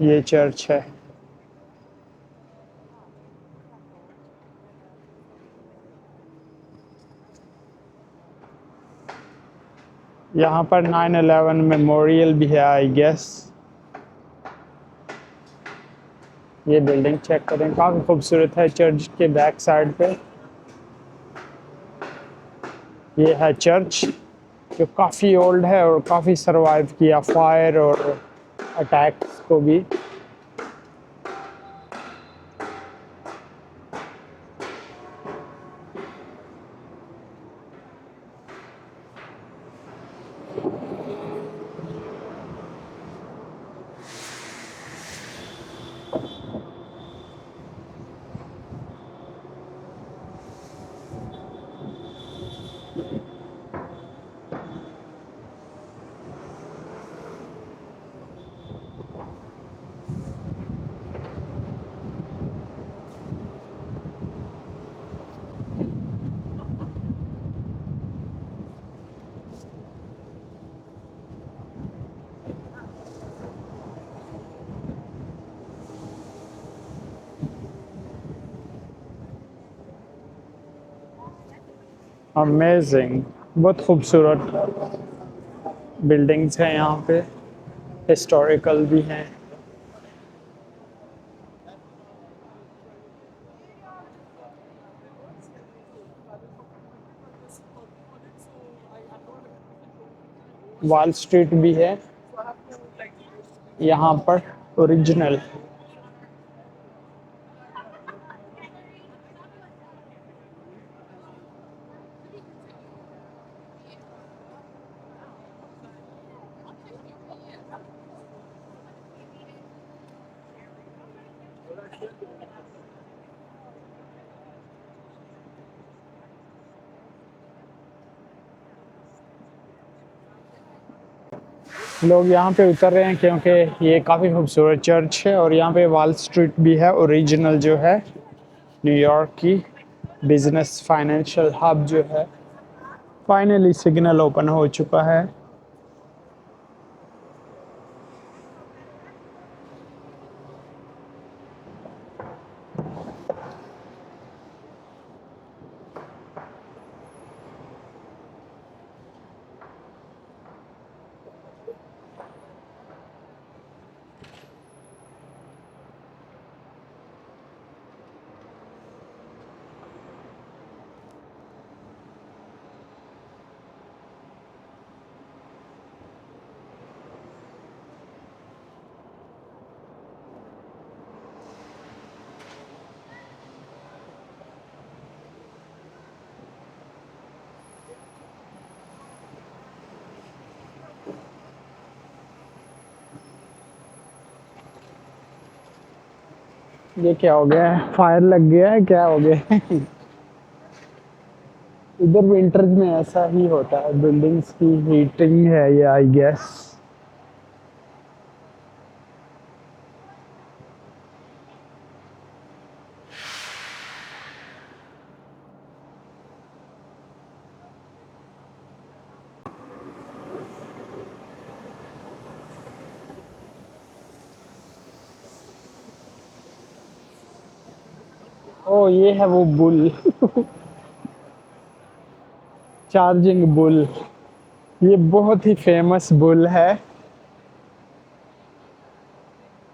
ये चर्च है। यहाँ पर 9/11 मेमोरियल भी है आई गेस। ये बिल्डिंग चेक करें, काफ़ी खूबसूरत है चर्च के बैक साइड पे। ये है चर्च जो काफ़ी ओल्ड है और काफ़ी सरवाइव किया फायर और अटैक्स को भी। अमेजिंग, बहुत खूबसूरत बिल्डिंग्स हैं यहाँ पे, हिस्टोरिकल भी हैं। वॉल स्ट्रीट भी है यहाँ पर, ओरिजिनल। लोग यहाँ पे उतर रहे हैं क्योंकि ये काफ़ी खूबसूरत चर्च है, और यहाँ पे वॉल स्ट्रीट भी है, ओरिजिनल जो है न्यूयॉर्क की बिजनेस फाइनेंशियल हब जो है। फाइनली सिग्नल ओपन हो चुका है। ये क्या हो गया है, फायर लग गया है, क्या हो गया है? इधर विंटर्स में ऐसा ही होता है, बिल्डिंग्स की हीटिंग है ये, आई गेस। ओ ये है वो बुल, चार्जिंग बुल। ये बहुत ही फेमस बुल है,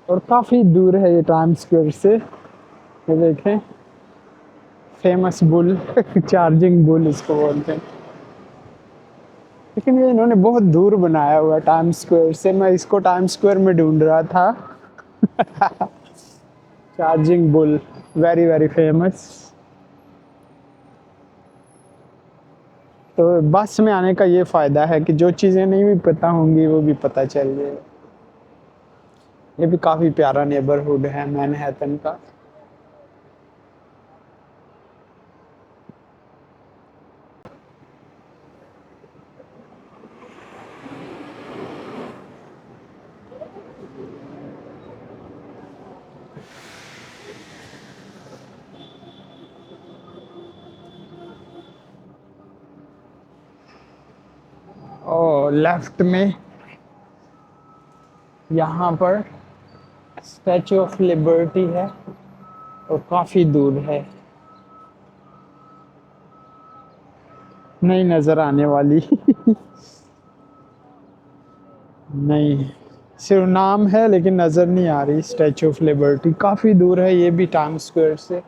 और काफी दूर है ये टाइम स्क्वायर से। ये देखें, फेमस बुल चार्जिंग बुल इसको बोलते हैं। लेकिन ये इन्होंने बहुत दूर बनाया हुआ है टाइम स्क्वायर से, मैं इसको टाइम स्क्वायर में ढूंढ रहा था। Charging bull, very very famous. तो बस में आने का ये फ़ायदा है कि जो चीज़ें नहीं भी पता होंगी वो भी पता चल जाए। ये भी काफ़ी प्यारा नेबरहुड है मैनहट्टन का। और लेफ्ट में यहाँ पर स्टैचू ऑफ लिबर्टी है, और काफ़ी दूर है, नहीं नज़र आने वाली। नहीं, सिर्फ नाम है लेकिन नज़र नहीं आ रही। स्टैचू ऑफ लिबर्टी काफ़ी दूर है, ये भी टाइम स्क्वायर से।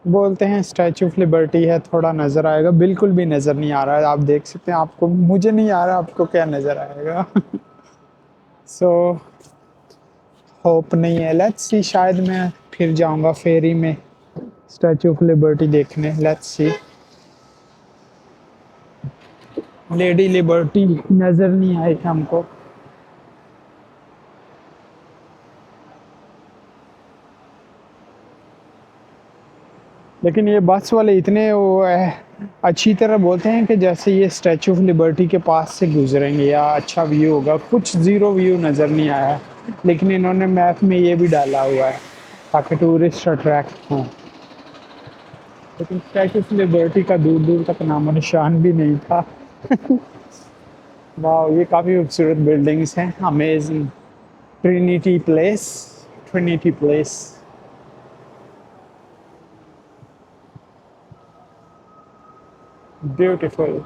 बोलते हैं स्टैचू ऑफ लिबर्टी है, थोड़ा नज़र आएगा, बिल्कुल भी नज़र नहीं आ रहा है। आप देख सकते हैं, आपको, मुझे नहीं आ रहा, आपको क्या नज़र आएगा? सो होप नहीं है, लेट्स सी, शायद मैं फिर जाऊंगा फेरी में स्टैचू ऑफ लिबर्टी देखने, लेट्स सी। लेडी लिबर्टी नज़र नहीं आई हमको। लेकिन ये बस वाले इतने वो अच्छी तरह बोलते हैं कि जैसे ये स्टैचू ऑफ लिबर्टी के पास से गुजरेंगे या अच्छा व्यू होगा। कुछ ज़ीरो व्यू नज़र नहीं आया, लेकिन इन्होंने मैप में ये भी डाला हुआ है ताकि टूरिस्ट अट्रैक्ट हों। लेकिन स्टैचू ऑफ लिबर्टी का दूर दूर तक नामो निशान भी नहीं था। वाह, ये काफ़ी खूबसूरत बिल्डिंग्स हैं, amazing. Trinity place, Trinity place. Beautiful.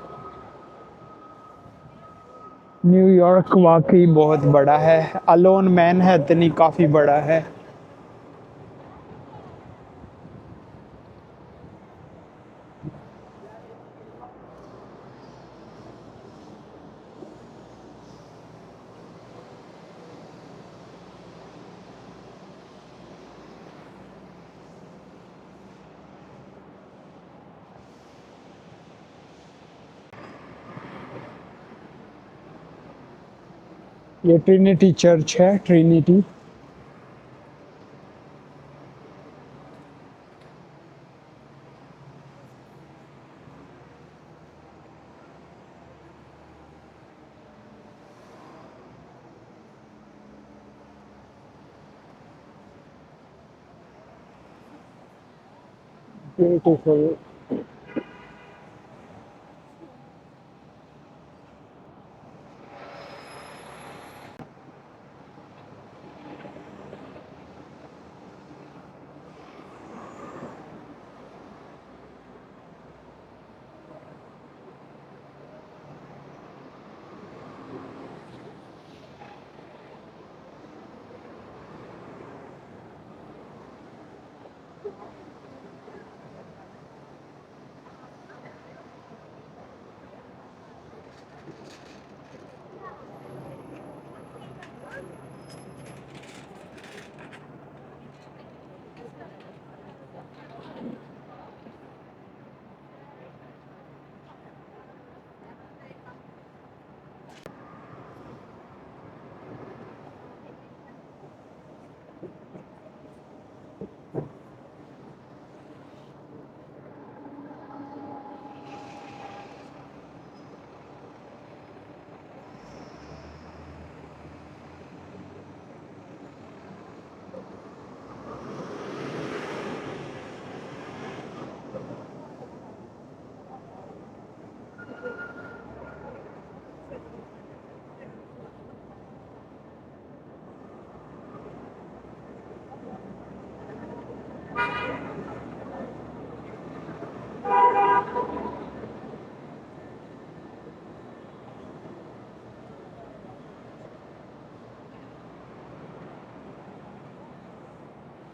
New York वाकई बहुत बड़ा है। अलोन मैनहट्टन ही काफ़ी बड़ा है। ये ट्रिनिटी चर्च है, ट्रिनिटी। ब्यूटीफुल।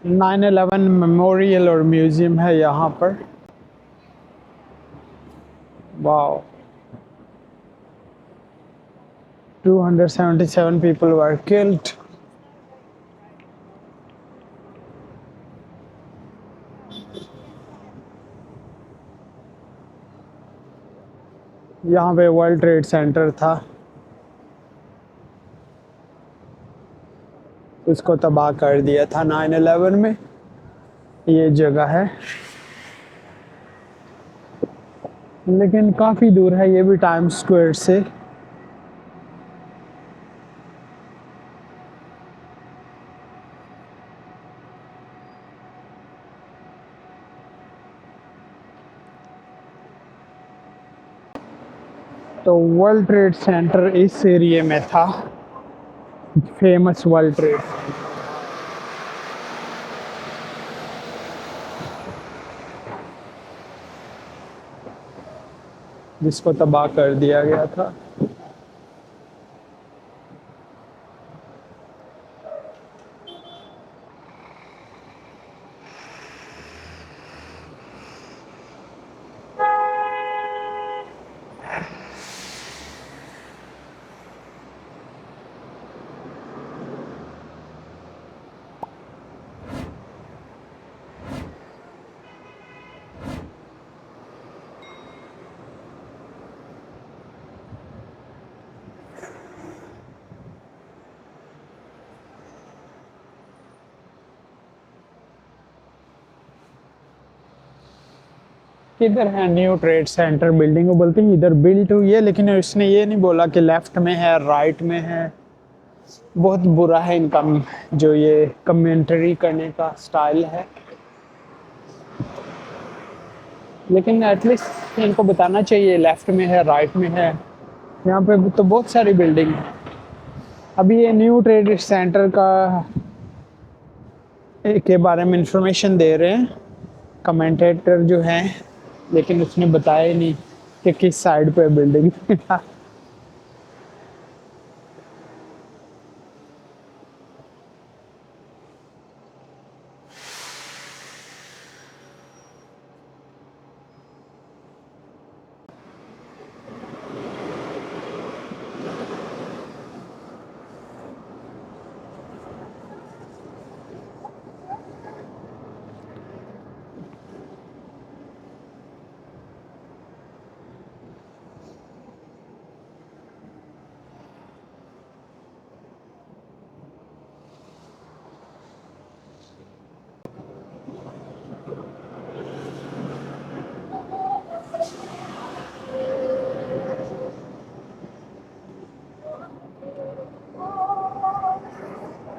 नाइन 11 मेमोरियल और म्यूजियम है यहाँ पर। Wow, 277 people were killed. यहाँ पे वर्ल्ड ट्रेड सेंटर था, उसको तबाह कर दिया था 9/11 में। ये जगह है, लेकिन काफ़ी दूर है ये भी टाइम्स स्क्वायर से। तो वर्ल्ड ट्रेड सेंटर इस एरिया में था, फेमस वर्ल्ड ट्रेड। जिसको तबाह कर दिया गया था। किधर है न्यू ट्रेड सेंटर बिल्डिंग? वो बोलते हैं इधर बिल्ड हुई है, लेकिन उसने ये नहीं बोला कि लेफ्ट में है राइट में है। बहुत बुरा है इनका जो ये कमेंट्री करने का स्टाइल है। लेकिन एटलीस्ट इनको बताना चाहिए लेफ्ट में है राइट में है। यहाँ पे तो बहुत सारी बिल्डिंग है। अभी ये न्यू ट्रेड सेंटर का के बारे में इंफॉर्मेशन दे रहे हैं कमेंटेटर जो हैं, लेकिन उसने बताया ही नहीं कि किस साइड पे building.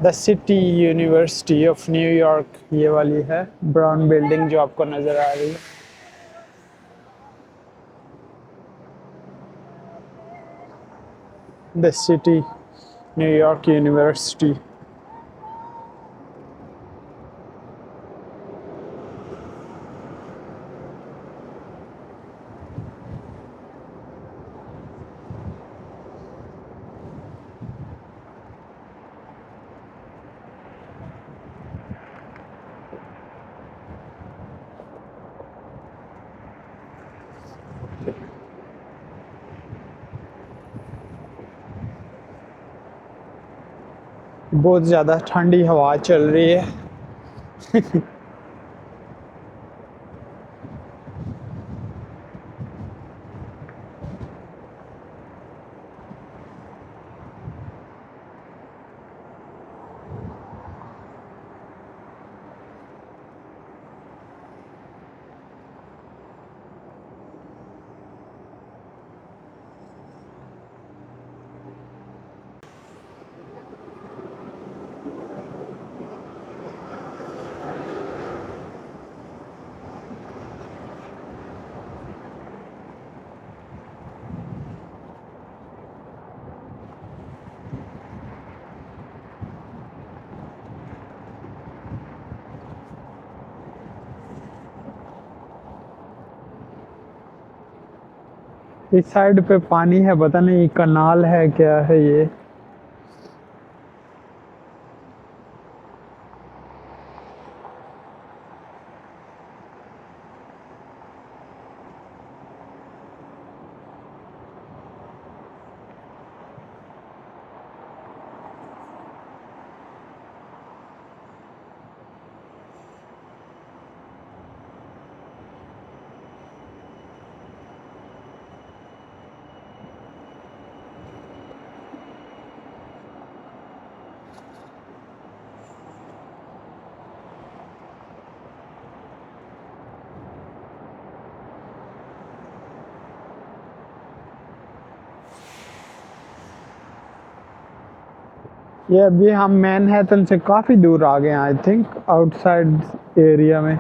The city university of New York, ये वाली है ब्राउन बिल्डिंग जो आपको नजर आ रही है। The city New York university. बहुत ज़्यादा ठंडी हवा चल रही है। इस साइड पे पानी है, पता नहीं कनाल है क्या है ये। ये अभी हम मैनहट्टन से काफ़ी दूर आ गए हैं, आई थिंक आउटसाइड एरिया में।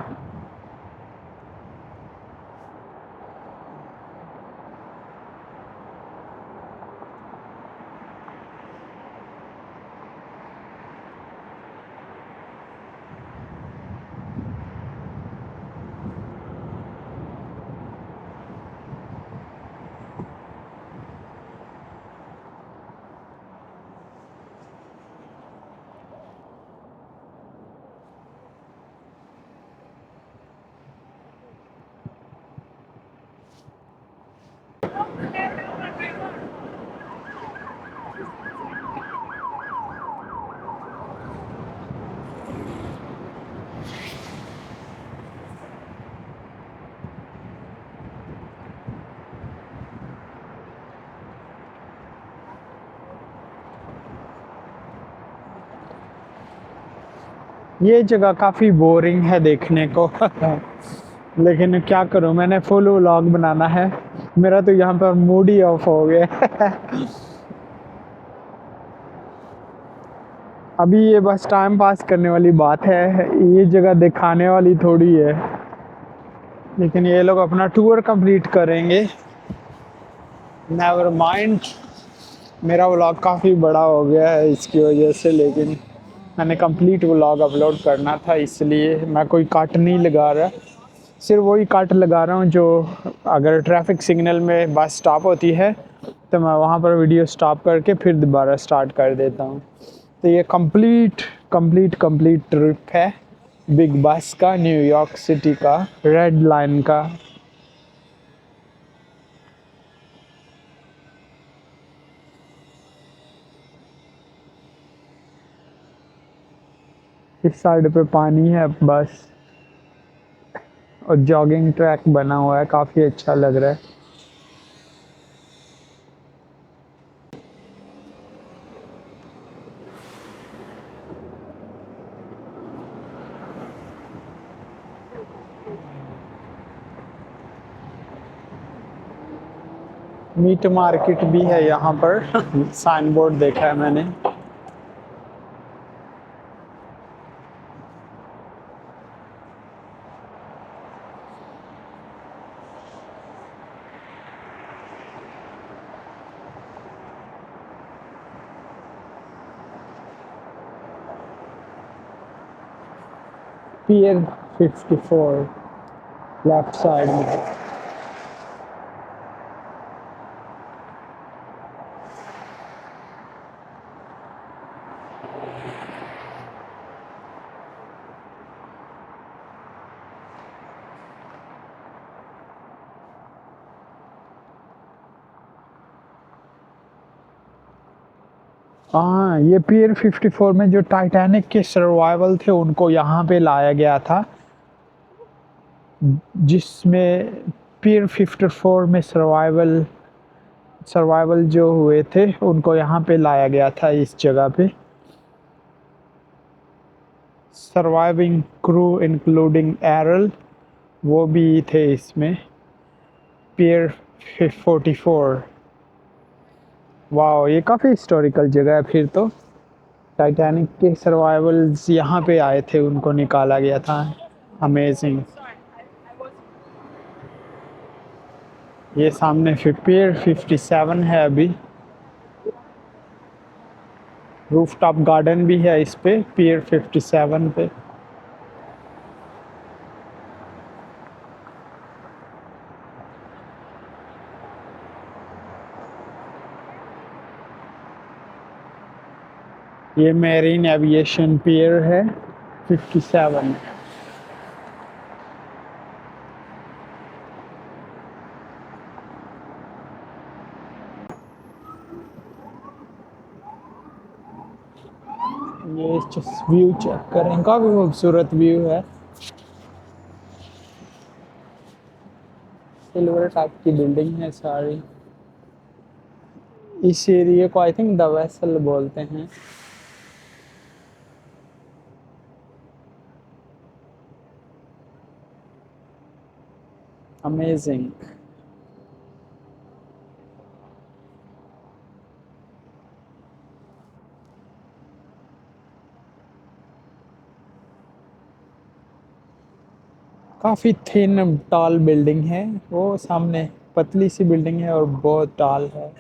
ये जगह काफ़ी बोरिंग है देखने को। लेकिन क्या करूं, मैंने फुल व्लॉग बनाना है, मेरा तो यहाँ पर मूड ही ऑफ हो गया। अभी ये बस टाइम पास करने वाली बात है, ये जगह दिखाने वाली थोड़ी है। लेकिन ये लोग अपना टूर कंप्लीट करेंगे, नेवर माइंड। मेरा व्लॉग काफ़ी बड़ा हो गया है इसकी वजह से, लेकिन मैंने कंप्लीट व्लॉग अपलोड करना था, इसलिए मैं कोई कट नहीं लगा रहा। सिर्फ वही कट लगा रहा हूँ जो अगर ट्रैफिक सिग्नल में बस स्टॉप होती है तो मैं वहाँ पर वीडियो स्टॉप करके फिर दोबारा स्टार्ट कर देता हूँ। तो ये कंप्लीट ट्रिप है बिग बस का, न्यूयॉर्क सिटी का, रेड लाइन का। इस साइड पे पानी है बस, और जॉगिंग ट्रैक बना हुआ है, काफ़ी अच्छा लग रहा है। मीट मार्केट भी है यहाँ पर साइन बोर्ड देखा है मैंने। पियर 54 लेफ्ट साइड में। हाँ, ये पियर 54 में जो टाइटैनिक के सर्वाइवल थे उनको यहाँ पे लाया गया था, जिसमें पियर 54 में सर्वाइवल जो हुए थे उनको यहाँ पे लाया गया था इस जगह पे। सर्वाइविंग क्रू इंक्लूडिंग एरल, वो भी थे इसमें। पियर 44। वाह, ये काफ़ी हिस्टोरिकल जगह है फिर तो। टाइटैनिक के सर्वाइवल्स यहाँ पे आए थे, उनको निकाला गया था। अमेजिंग। ये सामने पियर 57 है अभी। रूफटॉप गार्डन भी है इस पे, पियर 57 पे। ये मेरीन एविएशन पियर है 57। ये व्यू चेक करें, काफ़ी खूबसूरत व्यू है। सिल्वर टाइप की बिल्डिंग है सारी। इस एरिया को आई थिंक द वेसल बोलते हैं। अमेजिंग। काफ़ी थिन टॉल बिल्डिंग है, वो सामने पतली सी बिल्डिंग है और बहुत टॉल है।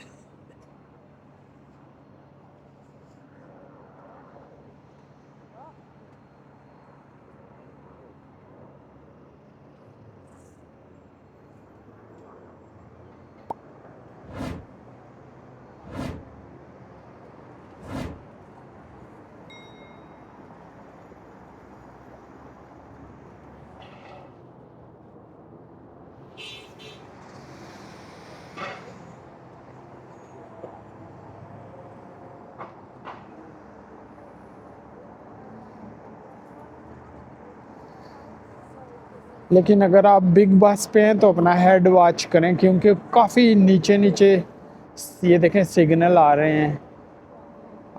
लेकिन अगर आप बिग बस पे हैं तो अपना हेड वॉच करें, क्योंकि काफ़ी नीचे नीचे ये देखें सिग्नल आ रहे हैं।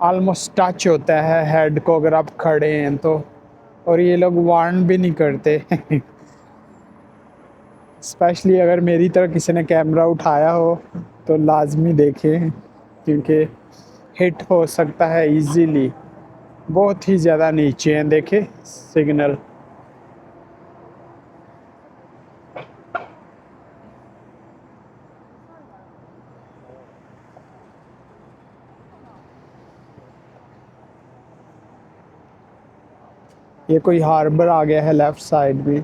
ऑलमोस्ट टच होता है हेड को अगर आप खड़े हैं तो। और ये लोग वार्न भी नहीं करते स्पेशली अगर मेरी तरह किसी ने कैमरा उठाया हो तो लाजमी देखें, क्योंकि हिट हो सकता है इजीली। बहुत ही ज़्यादा नीचे हैं, देखें सिग्नल। ये कोई हार्बर आ गया है लेफ्ट साइड भी।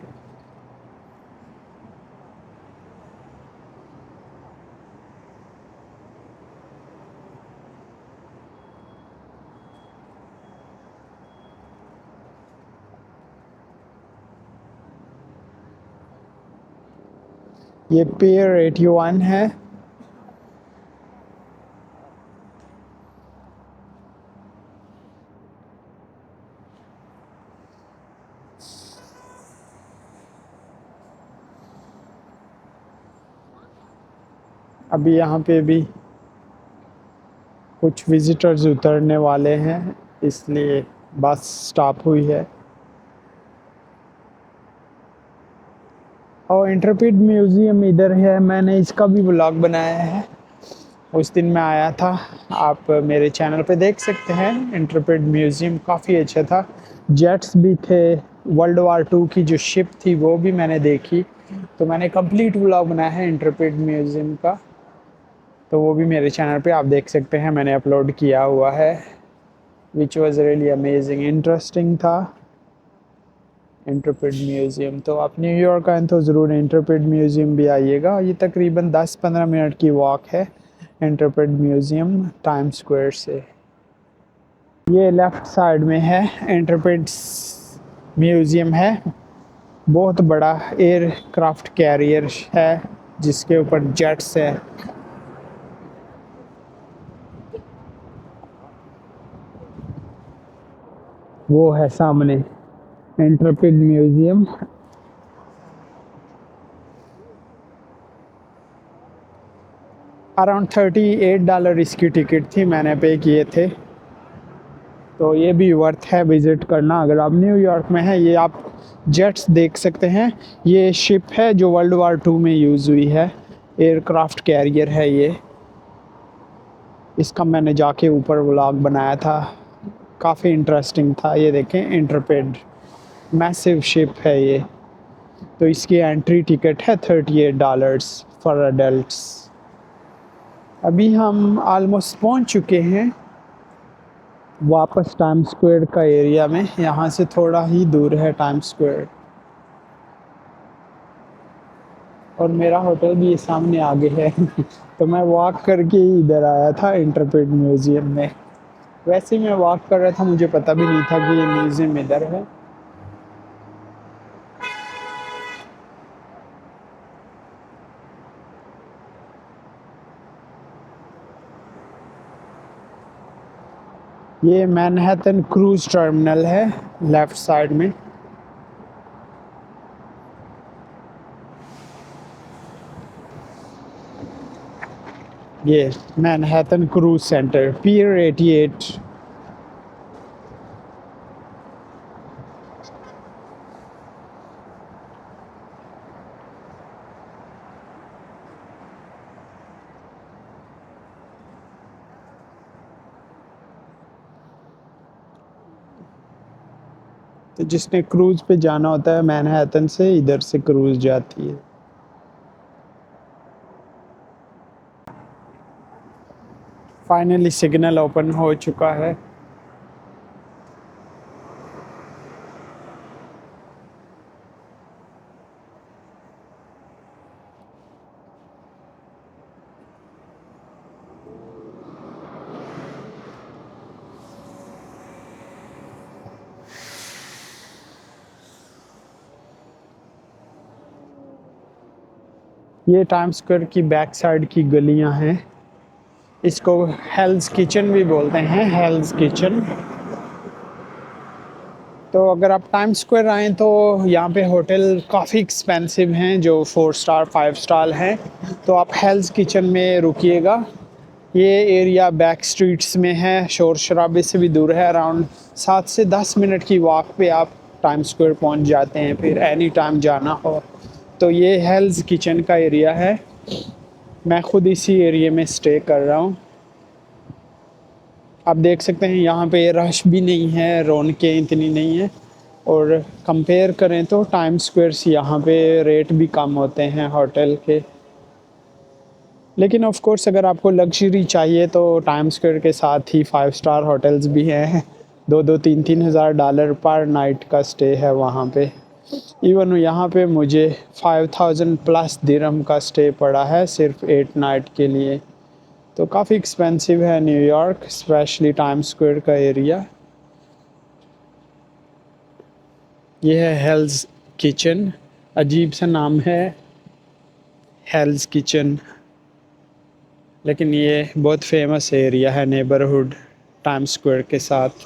ये पियर 81 है। अभी यहाँ पे भी कुछ विजिटर्स उतरने वाले हैं, इसलिए बस स्टॉप हुई है। और इंटरप्रेट म्यूज़ियम इधर है, मैंने इसका भी व्लॉग बनाया है। उस दिन मैं आया था, आप मेरे चैनल पे देख सकते हैं। इंटरप्रेट म्यूज़ियम काफ़ी अच्छा था, जेट्स भी थे, वर्ल्ड वार 2 की जो शिप थी वो भी मैंने देखी। तो मैंने कंप्लीट व्लॉग बनाया है इंटरप्रेट म्यूज़ियम का, तो वो भी मेरे चैनल पे आप देख सकते हैं, मैंने अपलोड किया हुआ है। Which was really amazing, interesting था इंटरप्रेट म्यूज़ियम। तो आप न्यूयॉर्क आए तो ज़रूर इंटरप्रेट म्यूज़ियम भी आइएगा। ये तकरीबन 10-15 मिनट की वॉक है इंटरप्रेट म्यूज़ियम टाइम स्क्वायर से। ये लेफ़्ट साइड में है इंटरप्रेट म्यूज़ियम है, बहुत बड़ा एयरक्राफ्ट कैरियर है जिसके ऊपर जेट्स है। वो है सामने इंटरप्रेट म्यूज़ियम। अराउंड $38 इसकी टिकट थी, मैंने पे किए थे। तो ये भी वर्थ है विज़िट करना अगर आप न्यूयॉर्क में हैं। ये आप जेट्स देख सकते हैं, ये शिप है जो वर्ल्ड वार 2 में यूज़ हुई है, एयरक्राफ्ट कैरियर है ये। इसका मैंने जाके ऊपर व्लॉग बनाया था, काफ़ी इंटरेस्टिंग था। ये देखें इंटरप्रेट मैसिव शिप है ये। तो इसकी एंट्री टिकट है $38 फॉर अडल्ट्स। अभी हम ऑलमोस्ट पहुंच चुके हैं वापस टाइम स्क्वायर का एरिया में। यहाँ से थोड़ा ही दूर है टाइम स्क्वायर, और मेरा होटल भी ये सामने आगे है। तो मैं वॉक करके ही इधर आया था इंटरप्रेट म्यूज़ियम में। वैसे ही मैं वॉक कर रहा था, मुझे पता भी नहीं था कि ये म्यूज़ियम इधर है। ये मैनहट्टन क्रूज़ टर्मिनल है लेफ़्ट साइड में। ये मैनहट्टन क्रूज़ सेंटर, पियर 88। तो जिसने क्रूज़ पे जाना होता है मैनहट्टन से, इधर से क्रूज़ जाती है। फाइनली सिग्नल ओपन हो चुका है। ये टाइम स्क्वायर की बैक साइड की गलियां हैं। इसको हेल्स किचन भी बोलते हैं, हेल्स किचन। तो अगर आप टाइम स्क्वायर आएँ तो यहाँ पे होटल काफ़ी एक्सपेंसिव हैं जो 4 स्टार 5 स्टार हैं। तो आप हेल्स किचन में रुकिएगा। ये एरिया बैक स्ट्रीट्स में है, शोर शराबे से भी दूर है। अराउंड 7 से 10 मिनट की वॉक पे आप टाइम स्क्वायर पहुँच जाते हैं, फिर एनी टाइम जाना हो। तो ये हेल्स किचन का एरिया है, मैं ख़ुद इसी एरिया में स्टे कर रहा हूँ। आप देख सकते हैं यहाँ पे रश भी नहीं है, रौनकें इतनी नहीं है। और कंपेयर करें तो टाइम स्क्वायर से यहाँ पे रेट भी कम होते हैं होटल के। लेकिन ऑफ कोर्स अगर आपको लग्जरी चाहिए तो टाइम स्क्वायर के साथ ही 5 स्टार होटल्स भी हैं। 2-3 हज़ार डॉलर पर नाइट का स्टे है वहाँ पे। इवन यहाँ पे मुझे 5000 प्लस दिरहम का स्टे पड़ा है सिर्फ 8 नाइट के लिए। तो काफ़ी एक्सपेंसिव है न्यूयॉर्क, स्पेशली टाइम स्क्वायर का एरिया। ये है हेल्स किचन, अजीब सा नाम है, हेल्स किचन, लेकिन ये बहुत फेमस एरिया है नेबरहुड टाइम स्क्वायर के साथ।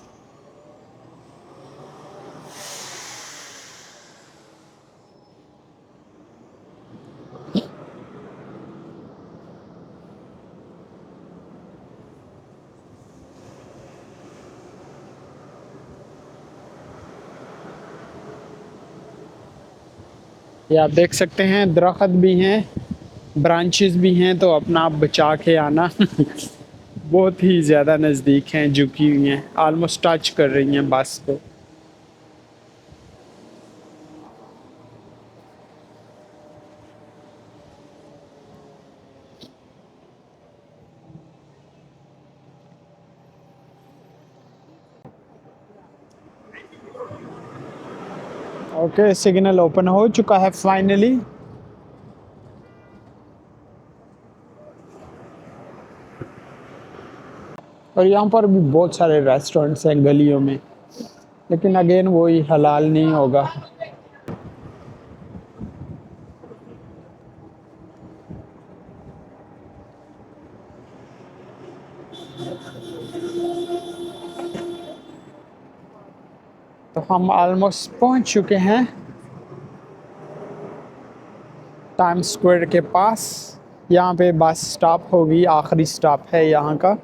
ये आप देख सकते हैं दरख्त भी हैं, ब्रांचेस भी हैं, तो अपना आप बचा के आना। बहुत ही ज़्यादा नज़दीक हैं, झुकी हुई हैं, ऑलमोस्ट टच कर रही हैं बस को। ओके, सिग्नल ओपन हो चुका है फाइनली। और यहाँ पर भी बहुत सारे रेस्टोरेंट्स हैं गलियों में, लेकिन अगेन वही हलाल नहीं होगा। तो हम ऑलमोस्ट पहुँच चुके हैं टाइम स्क्वायर के पास। यहाँ पे बस स्टॉप होगी, आखिरी स्टॉप है यहाँ का।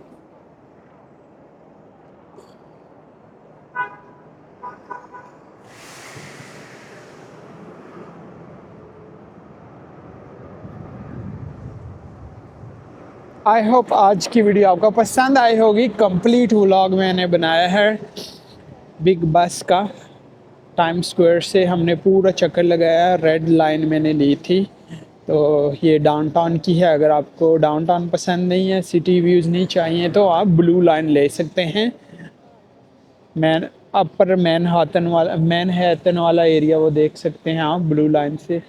आई होप आज की वीडियो आपको पसंद आई होगी। कंप्लीट व्लॉग मैंने बनाया है बिग बस का। टाइम स्क्वायर से हमने पूरा चक्कर लगाया, रेड लाइन मैंने ली थी। तो ये डाउनटाउन की है। अगर आपको डाउनटाउन पसंद नहीं है, सिटी व्यूज़ नहीं चाहिए, तो आप ब्लू लाइन ले सकते हैं। मैनहट्टन वाला एरिया वो देख सकते हैं आप ब्लू लाइन से।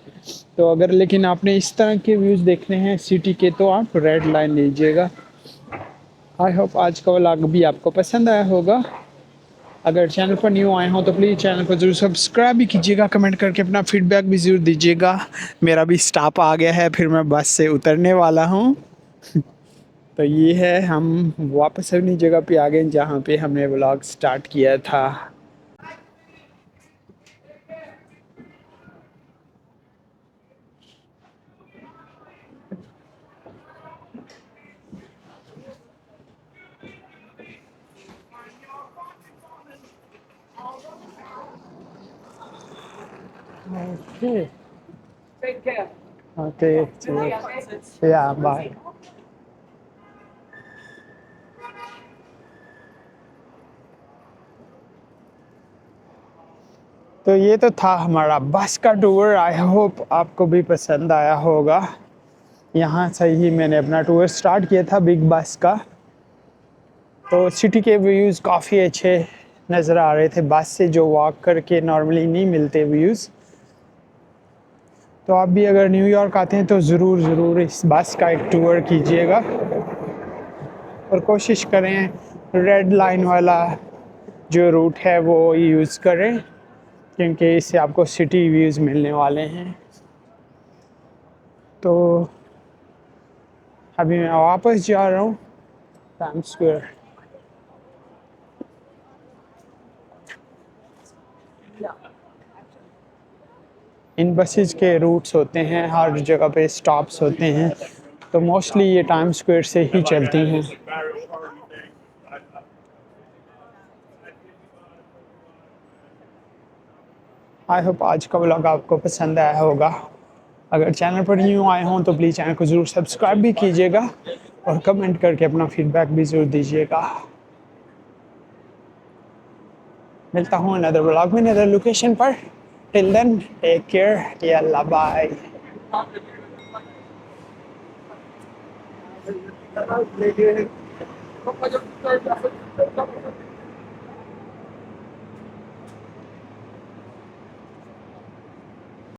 तो अगर लेकिन आपने इस तरह के व्यूज़ देखने हैं सिटी के, तो आप रेड लाइन लीजिएगा। आई होप आज का व्लॉग भी आपको पसंद आया होगा। अगर चैनल पर न्यू आए हो तो प्लीज़ चैनल को ज़रूर सब्सक्राइब भी कीजिएगा, कमेंट करके अपना फीडबैक भी ज़रूर दीजिएगा। मेरा भी स्टॉप आ गया है, फिर मैं बस से उतरने वाला हूँ। तो ये है, हम वापस अपनी जगह पे आ गए जहाँ पे हमने व्लॉग स्टार्ट किया था। Okay
Take care.
ओके, या बाय। तो ये तो था हमारा बस का टूर। आई होप आपको भी पसंद आया होगा। यहाँ से ही मैंने अपना टूर स्टार्ट किया था बिग बस का। तो सिटी के व्यूज़ काफ़ी अच्छे नज़र आ रहे थे बस से, जो वॉक करके नॉर्मली नहीं मिलते व्यूज़। तो आप भी अगर न्यूयॉर्क आते हैं तो ज़रूर इस बस का एक टूर कीजिएगा, और कोशिश करें रेड लाइन वाला जो रूट है वो यूज़ करें, क्योंकि इससे आपको सिटी व्यूज़ मिलने वाले हैं। तो अभी मैं वापस जा रहा हूँ टाइम स्क्वायर। इन बसेस के रूट्स होते हैं, हर जगह पे स्टॉप्स होते हैं, तो मोस्टली ये टाइम स्क्वायर से ही चलती हैं। आई होप आज का व्लॉग आपको पसंद आया होगा। अगर चैनल पर न्यू आए हों तो प्लीज़ चैनल को ज़रूर सब्सक्राइब भी कीजिएगा, और कमेंट करके अपना फीडबैक भी ज़रूर दीजिएगा। मिलता हूँ अनदर व्लॉग में अनदर लोकेशन पर। टिल देन टेक केयर, यल्ला बाय।
Thank you.